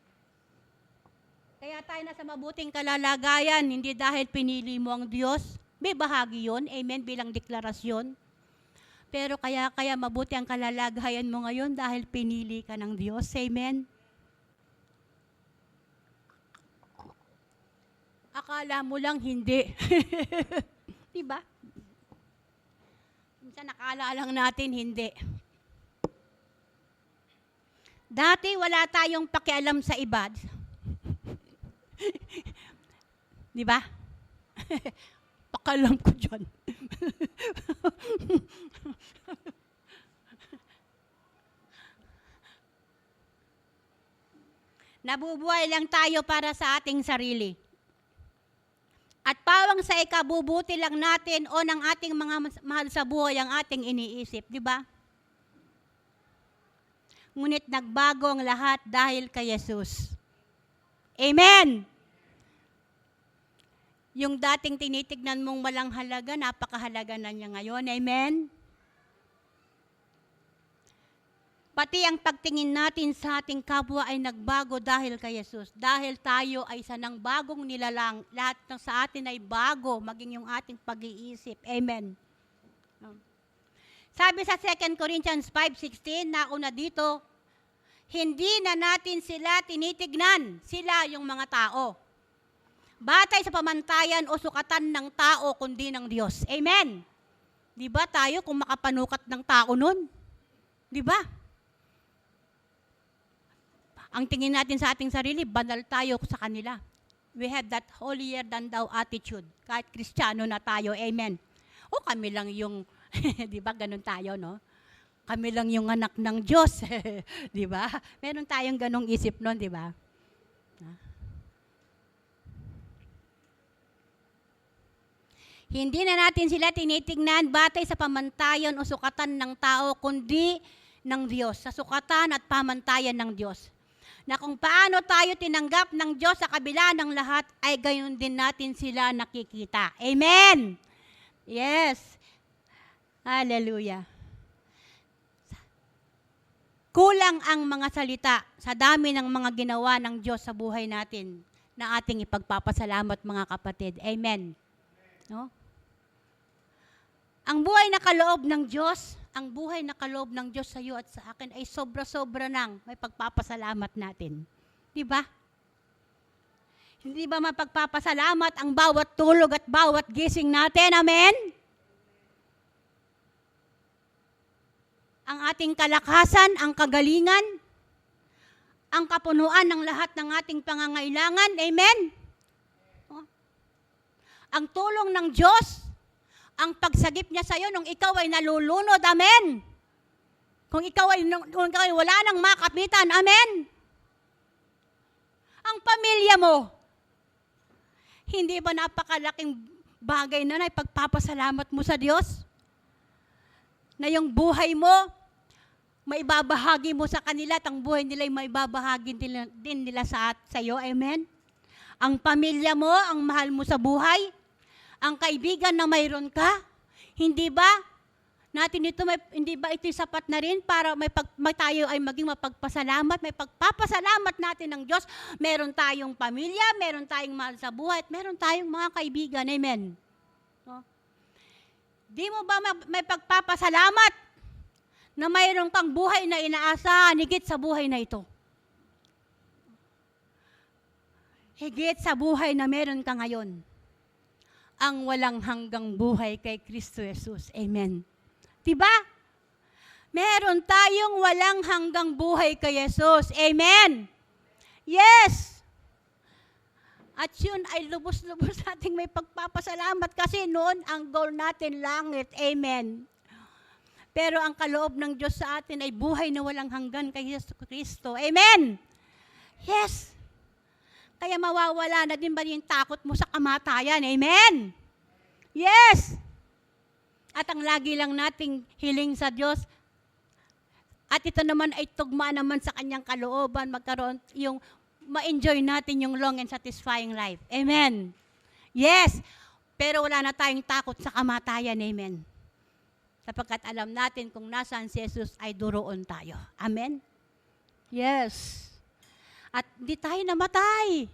Kaya tayo nasa mabuting kalalagayan, hindi dahil pinili mo ang Diyos. May bahagi yun, amen, bilang deklarasyon. Pero kaya mabuti ang kalalagayan mo ngayon dahil pinili ka ng Diyos. Amen. Akala mo lang hindi. Diba? Minsan akala lang natin hindi. Dati wala tayong pakialam sa iba. Diba? Pakalam ko dyan. Nabubuhay lang tayo para sa ating sarili. At pawang sa ikabubuti lang natin o ng ating mga mahal sa buhay ang ating iniisip, di ba? Ngunit nagbago ang lahat dahil kay Jesus. Amen! Yung dating tinitignan mong walang halaga, napakahalaga na niya ngayon. Amen? Pati ang pagtingin natin sa ating kapwa ay nagbago dahil kay Jesus. Dahil tayo ay sanang bagong nilalang, lahat ng sa atin ay bago, maging yung ating pag-iisip. Amen. Sabi sa 2 Corinthians 5:16, na una dito, hindi na natin sila tinitignan, sila yung mga tao. Batay sa pamantayan o sukatan ng tao, kundi ng Diyos. Amen. Di ba tayo kung makapanukat ng tao nun? Di ba? Ang tingin natin sa ating sarili, banal tayo sa kanila. We have that holier than thou attitude. Kahit Kristiyano na tayo, amen. O kami lang yung, di ba, ganun tayo, no? Kami lang yung anak ng Diyos. Di ba? Meron tayong ganung isip nun, di ba? Hindi na natin sila tinitingnan batay sa pamantayan o sukatan ng tao, kundi ng Diyos. Sa sukatan at pamantayan ng Diyos. Na kung paano tayo tinanggap ng Diyos sa kabila ng lahat, ay gayon din natin sila nakikita. Amen! Yes. Hallelujah. Kulang ang mga salita sa dami ng mga ginawa ng Diyos sa buhay natin na ating ipagpapasalamat, mga kapatid. Amen. No? Ang buhay na kaloob ng Diyos, ang buhay na kaloob ng Diyos sa iyo at sa akin ay sobra-sobra nang may pagpapasalamat natin. Di ba? Hindi ba mapagpapasalamat ang bawat tulog at bawat gising natin? Amen? ang ating kalakasan, ang kagalingan, ang kapunuan ng lahat ng ating pangangailangan. Amen? Ang tulong ng Diyos, ang pagsagip niya sa iyo nung ikaw ay nalulunod. Amen? Kung ikaw ay wala nang makapitan. Amen? Ang pamilya mo, hindi ba napakalaking bagay na ipagpapasalamat mo sa Diyos? Na yung buhay mo, maibabahagi mo sa kanila at ang buhay nila ay maibabahagi din nila sa iyo. Amen? Ang pamilya mo, ang mahal mo sa buhay, ang kaibigan na mayroon ka, hindi ba hindi ba ito sapat na rin para tayo ay maging mapagpasalamat, may pagpapasalamat natin ng Diyos, meron tayong pamilya, meron tayong mahal sa buhay, at meron tayong mga kaibigan. Amen? No? Di mo ba may pagpapasalamat na mayroon kang buhay na inaasahan higit sa buhay na ito? Higit sa buhay na meron ka ngayon. Ang walang hanggang buhay kay Kristo Jesus. Amen. Diba? Meron tayong walang hanggang buhay kay Jesus. Amen. Yes. At yun ay lubos-lubos nating may pagpapasalamat kasi noon ang goal natin langit. Amen. Pero ang kaloob ng Diyos sa atin ay buhay na walang hanggan kay Jesus Kristo. Amen. Yes. Kaya mawawala na din ba yung takot mo sa kamatayan? Amen. Yes. At ang lagi lang nating hiling sa Diyos, at ito naman ay tugma naman sa kanyang kalooban, magkaroon yung ma-enjoy natin yung long and satisfying life. Amen. Yes. Pero wala na tayong takot sa kamatayan. Amen. Sapagkat alam natin kung nasaan si Jesus ay duroon tayo. Amen. Yes. At di tayo namatay.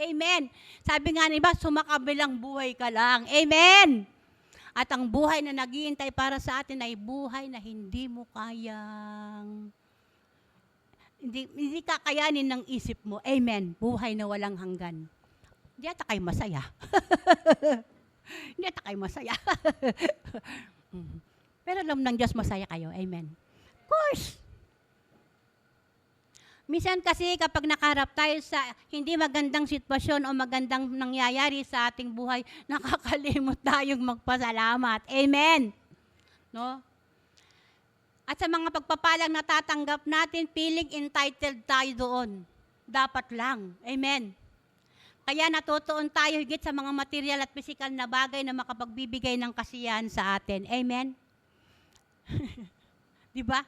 Amen. Sabi nga niba, sumakabilang buhay ka lang. Amen. At ang buhay na naghihintay para sa atin ay buhay na hindi mo kayang, hindi kakayanin ng isip mo. Amen. Buhay na walang hanggan. Hindi ata kayo masaya. Hindi ata kayo masaya. Pero alam ng Diyos masaya kayo. Amen. Of course. Minsan kasi kapag nakaharap tayo sa hindi magandang sitwasyon o magandang nangyayari sa ating buhay, nakakalimot tayong magpasalamat. Amen. No? At sa mga pagpapalang natatanggap natin, feeling entitled tayo doon. Dapat lang. Amen. Kaya natutuon tayo higit sa mga material at physical na bagay na makapagbibigay ng kasiyahan sa atin. Amen. Di ba?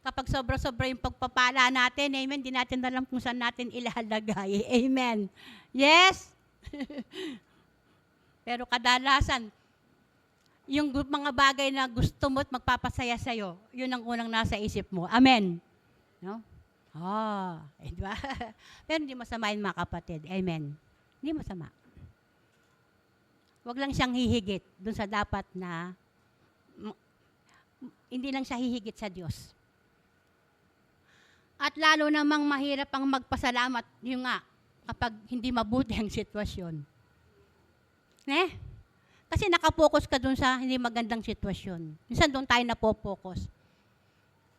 Kapag sobra-sobra yung pagpapala natin, amen, di natin alam kung saan natin ilalagay. Amen. Yes? Pero kadalasan, yung mga bagay na gusto mo at magpapasaya sa'yo, yun ang unang nasa isip mo. Amen. No? Diba? Pero hindi masama yun, mga kapatid. Amen. Hindi masama. Huwag lang siyang hihigit dun sa dapat na, hindi lang siya hihigit sa Diyos. At lalo namang mahirap ang magpasalamat, yung nga, kapag hindi mabuti ang sitwasyon. Kasi nakapokus ka dun sa hindi magandang sitwasyon. Minsan doon tayo napopokus.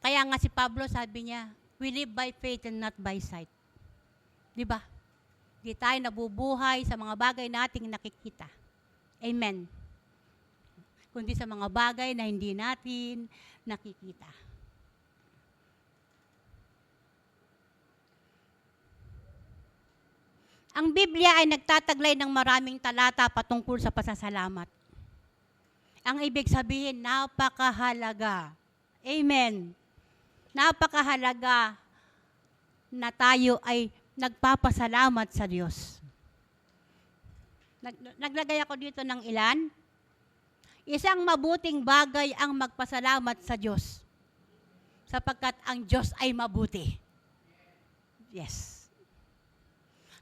Kaya nga si Pablo sabi niya, we live by faith and not by sight. Di ba? Di tayo nabubuhay sa mga bagay nating nakikita. Amen. Kundi sa mga bagay na hindi natin nakikita. Ang Biblia ay nagtataglay ng maraming talata patungkol sa pasasalamat. Ang ibig sabihin, napakahalaga. Amen. Napakahalaga na tayo ay nagpapasalamat sa Diyos. Naglagay ako dito ng ilan. Isang mabuting bagay ang magpasalamat sa Diyos. Sapagkat ang Diyos ay mabuti. Yes.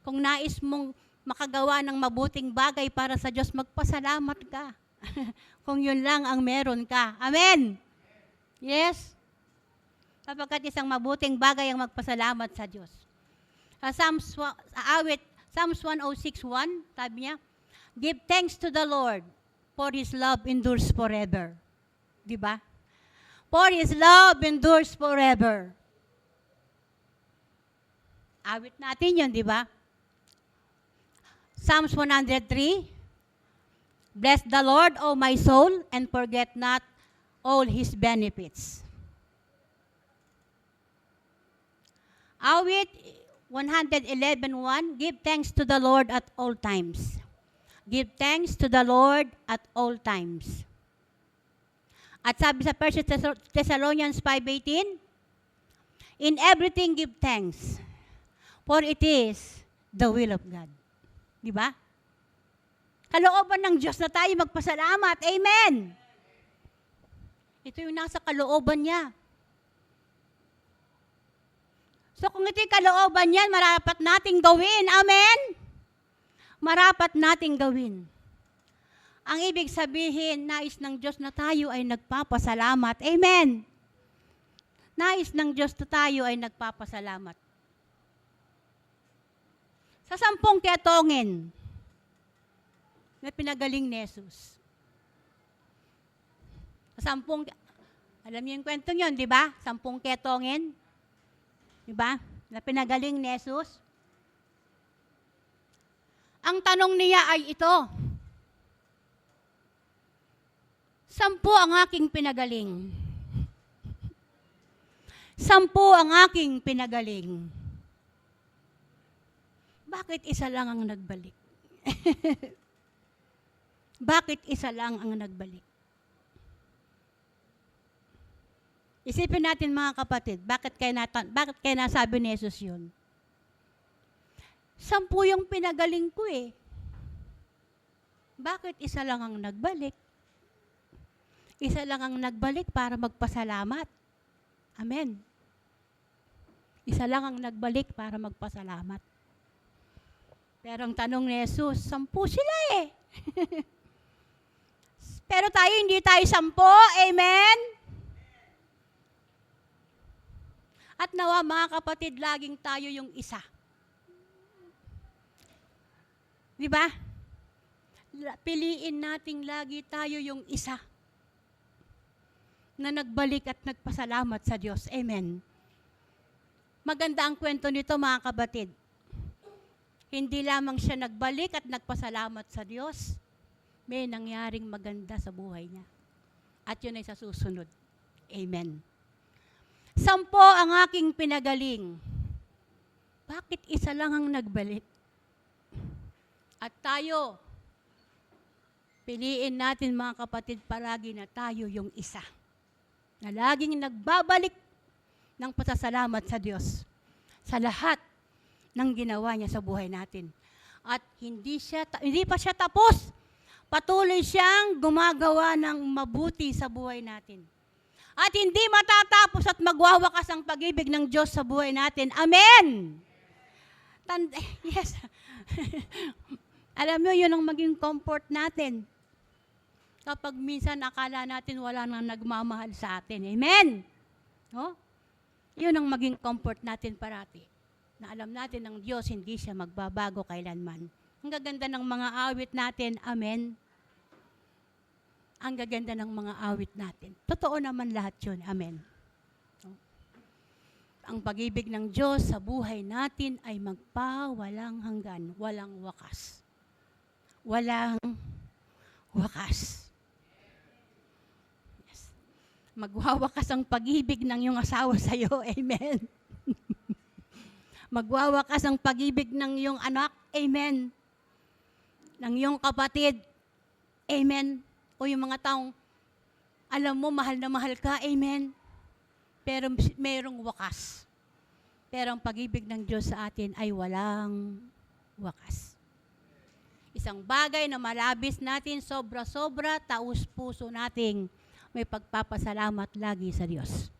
Kung nais mong makagawa ng mabuting bagay para sa Diyos, magpasalamat ka. Kung yun lang ang meron ka. Amen? Yes? Sapagkat isang mabuting bagay ang magpasalamat sa Diyos. Psalms 106:1, sabi niya, give thanks to the Lord, for His love endures forever. Diba? For His love endures forever. Awit natin yun, di ba? Psalms 103, bless the Lord, O my soul, and forget not all His benefits. Awit 111:1, give thanks to the Lord at all times. Give thanks to the Lord at all times. At sabi sa 1 Thessalonians 5:18, in everything give thanks, for it is the will of God. Di ba? Kalooban ng Diyos na tayo magpasalamat. Amen! Ito yung nasa kalooban niya. So kung ito yung kalooban niyan, marapat nating gawin. Amen? Marapat nating gawin. Ang ibig sabihin, nais ng Diyos na tayo ay nagpapasalamat. Amen? Nais ng Diyos na tayo ay nagpapasalamat. Sa 10 ketongin na pinagaling ni Jesus. Sa 10, alam niyo yung kwento yun, di ba? 10 ketongin. Di ba? Na pinagaling ni Jesus. Ang tanong niya ay ito. 10 ang aking pinagaling. 10 ang aking pinagaling. Bakit isa lang ang nagbalik? Bakit isa lang ang nagbalik? Isipin natin mga kapatid, bakit kaya nasabi ni Jesus yun? 10 yung pinagaling ko eh. Bakit isa lang ang nagbalik? Isa lang ang nagbalik para magpasalamat. Amen. Isa lang ang nagbalik para magpasalamat. Pero ang tanong ni Jesus, 10 sila eh. Pero tayo, hindi tayo 10. Amen? At nawa mga kapatid, laging tayo yung isa. Di ba? Piliin nating lagi tayo yung isa na nagbalik at nagpasalamat sa Diyos. Amen. Maganda ang kwento nito mga kapatid. Hindi lamang siya nagbalik at nagpasalamat sa Diyos, may nangyaring maganda sa buhay niya. At yun ay sa susunod. Amen. 10 ang aking pinagaling. Bakit isa lang ang nagbalik? At tayo, piliin natin mga kapatid palagi na tayo yung isa. Na laging nagbabalik ng pasasalamat sa Diyos sa lahat ng ginawa niya sa buhay natin. At hindi pa siya tapos. Patuloy siyang gumagawa ng mabuti sa buhay natin. At hindi matatapos at magwawakas ang pag-ibig ng Diyos sa buhay natin. Amen! Yes. Alam mo, yun ang maging comfort natin. Kapag minsan akala natin wala nang nagmamahal sa atin. Amen? No? Yun ang maging comfort natin parati. Na alam natin ng Diyos, hindi siya magbabago kailanman. Ang gaganda ng mga awit natin. Amen? Ang gaganda ng mga awit natin. Totoo naman lahat yun. Amen. No? Ang pag-ibig ng Diyos sa buhay natin ay magpawalang hanggan, walang wakas. Walang wakas. Yes. Magwawakas ang pag-ibig ng iyong asawa sa iyo. Amen. Magwawakas ang pag-ibig ng iyong anak. Amen. Ng iyong kapatid. Amen. O yung mga taong, alam mo, mahal na mahal ka, amen. Pero mayroong wakas. Pero ang pag-ibig ng Diyos sa atin ay walang wakas. Isang bagay na malabis natin, sobra-sobra, taus-puso nating may pagpapasalamat lagi sa Diyos.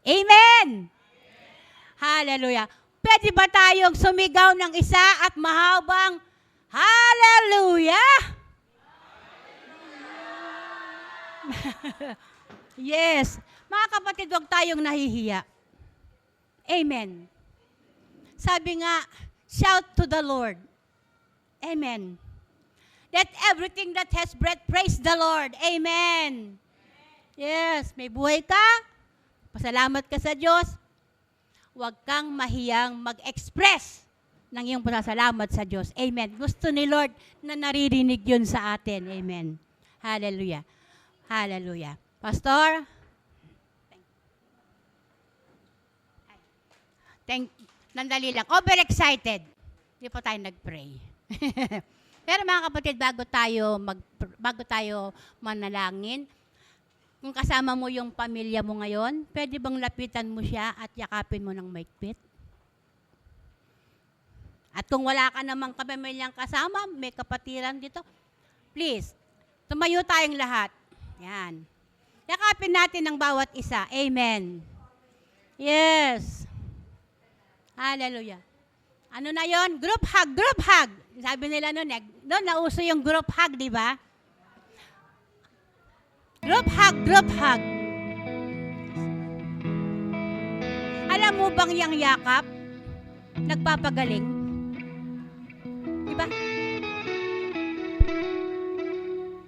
Amen! Hallelujah! Pwede ba tayong sumigaw ng isa at mahabang Hallelujah! Yes. Mga kapatid, huwag tayong nahihiya. Amen. Sabi nga, shout to the Lord. Amen. Let everything that has breath praise the Lord. Amen. Yes, may buhay ka. Pasalamat ka sa Diyos. Huwag kang mahiyang mag-express ng iyong pasasalamat sa Diyos. Amen. Gusto ni Lord na naririnig yun sa atin. Amen. Hallelujah. Hallelujah. Pastor? Nandali lang. Overexcited. Hindi pa tayo nag-pray. Pero mga kapatid, bago tayo manalangin, kung kasama mo yung pamilya mo ngayon, pwede bang lapitan mo siya at yakapin mo ng maigpit? At kung wala ka namang kapamilyang kasama, may kapatiran dito, please, tumayo tayong lahat. Yan. Yakapin natin ng bawat isa. Amen. Yes. Hallelujah. Ano na yon? Group hug, group hug. Sabi nila noon, doon nauso yung group hug, di ba? Group hug, group hug. Alam mo bang yung yakap, nagpapagaling? Di ba?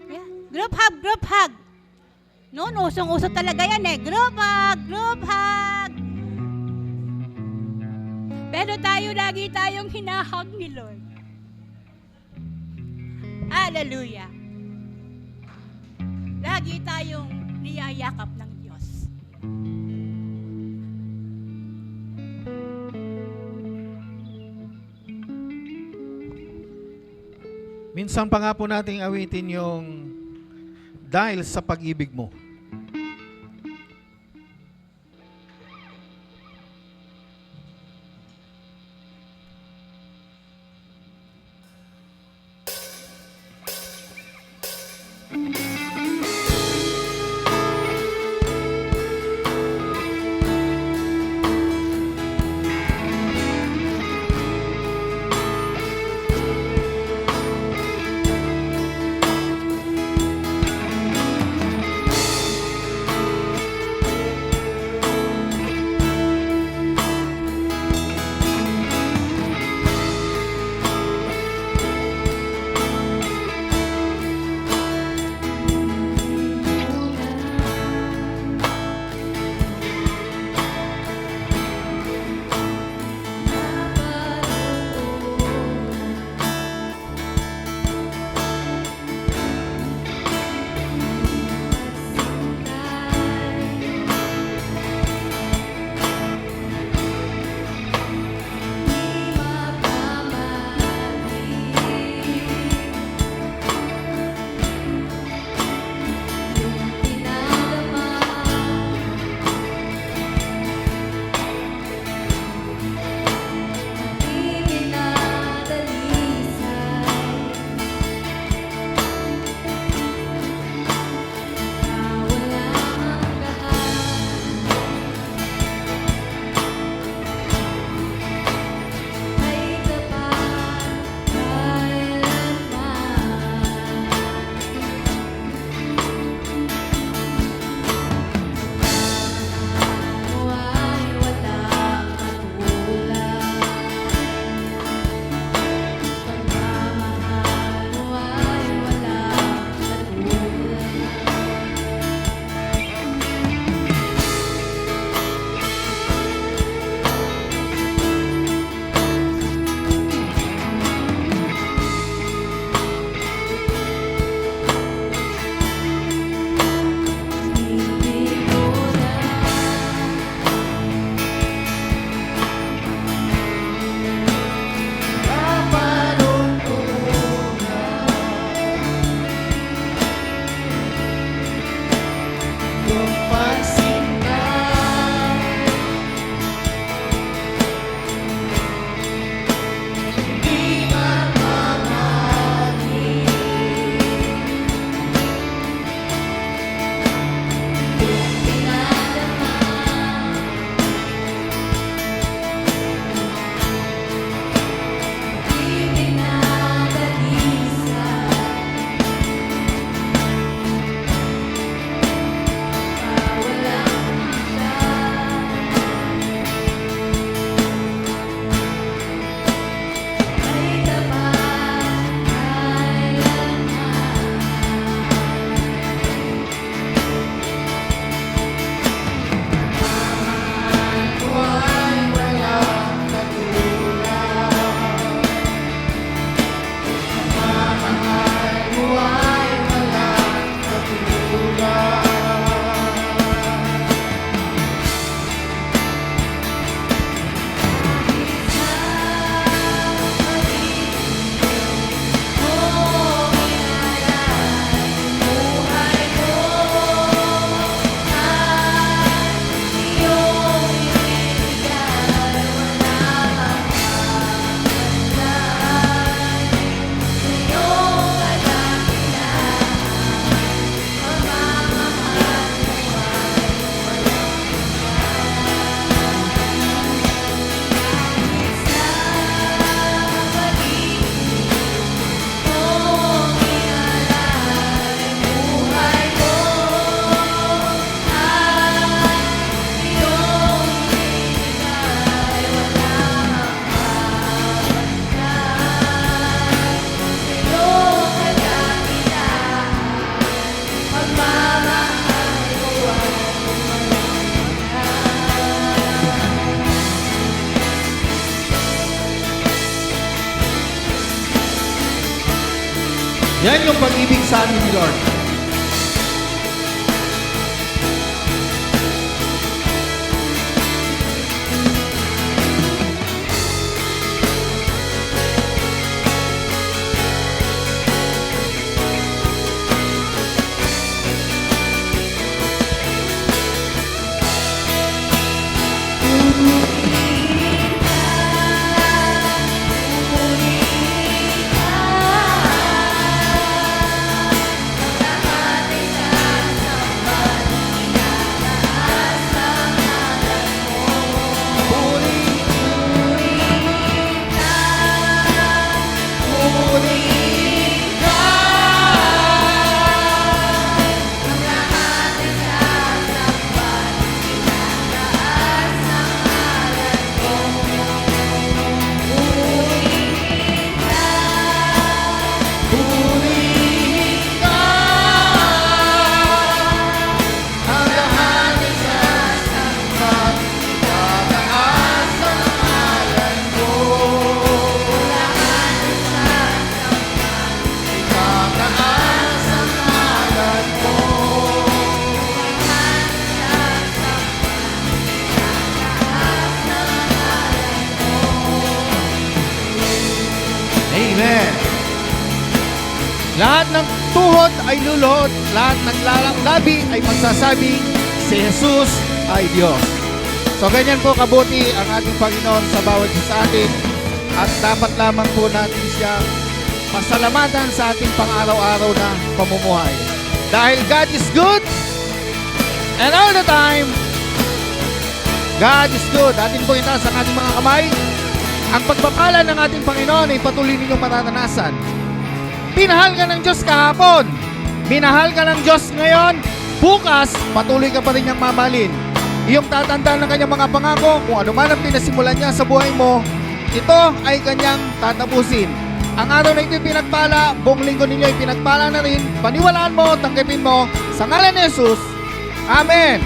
Yeah. Group hug, group hug. Noon, usong-uso talaga yan eh. Group hug, group hug. Pero lagi tayong hinahag ni Lord. Hallelujah. Lagi tayong niyayakap ng Diyos. Minsan pa nga po nating awitin yung dahil sa pag-ibig mo. Yan yung pag-ibig sa atin ni Lord. Amen. Lahat ng tuhod ay luluhod, lahat ng labi ay magsasabi, si Jesus ay Diyos. So ganyan po kabuti ang ating Panginoon sa bawat isa sa atin at dapat lamang po natin siya pasalamatan sa ating pang-araw-araw na pamumuhay. Dahil God is good and all the time, God is good. Atin po itaas ang ating mga kamay. Ang pagpapala ng ating Panginoon ay patuloy ninyong mararanasan. Pinahal ka ng Diyos kahapon. Minahal ka ng Diyos ngayon. Bukas, patuloy ka pa rin niyang mamahalin. Iyong tatandaan ng kanyang mga pangako, kung ano man ang pinasimulan niya sa buhay mo, ito ay kanyang tatapusin. Ang araw na ito'y pinagpala, buong linggo ninyo ay pinagpala na rin. Paniwalaan mo, tanggapin mo, sa ngalan ni Jesus. Amen.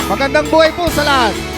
Magandang buhay po sa lahat.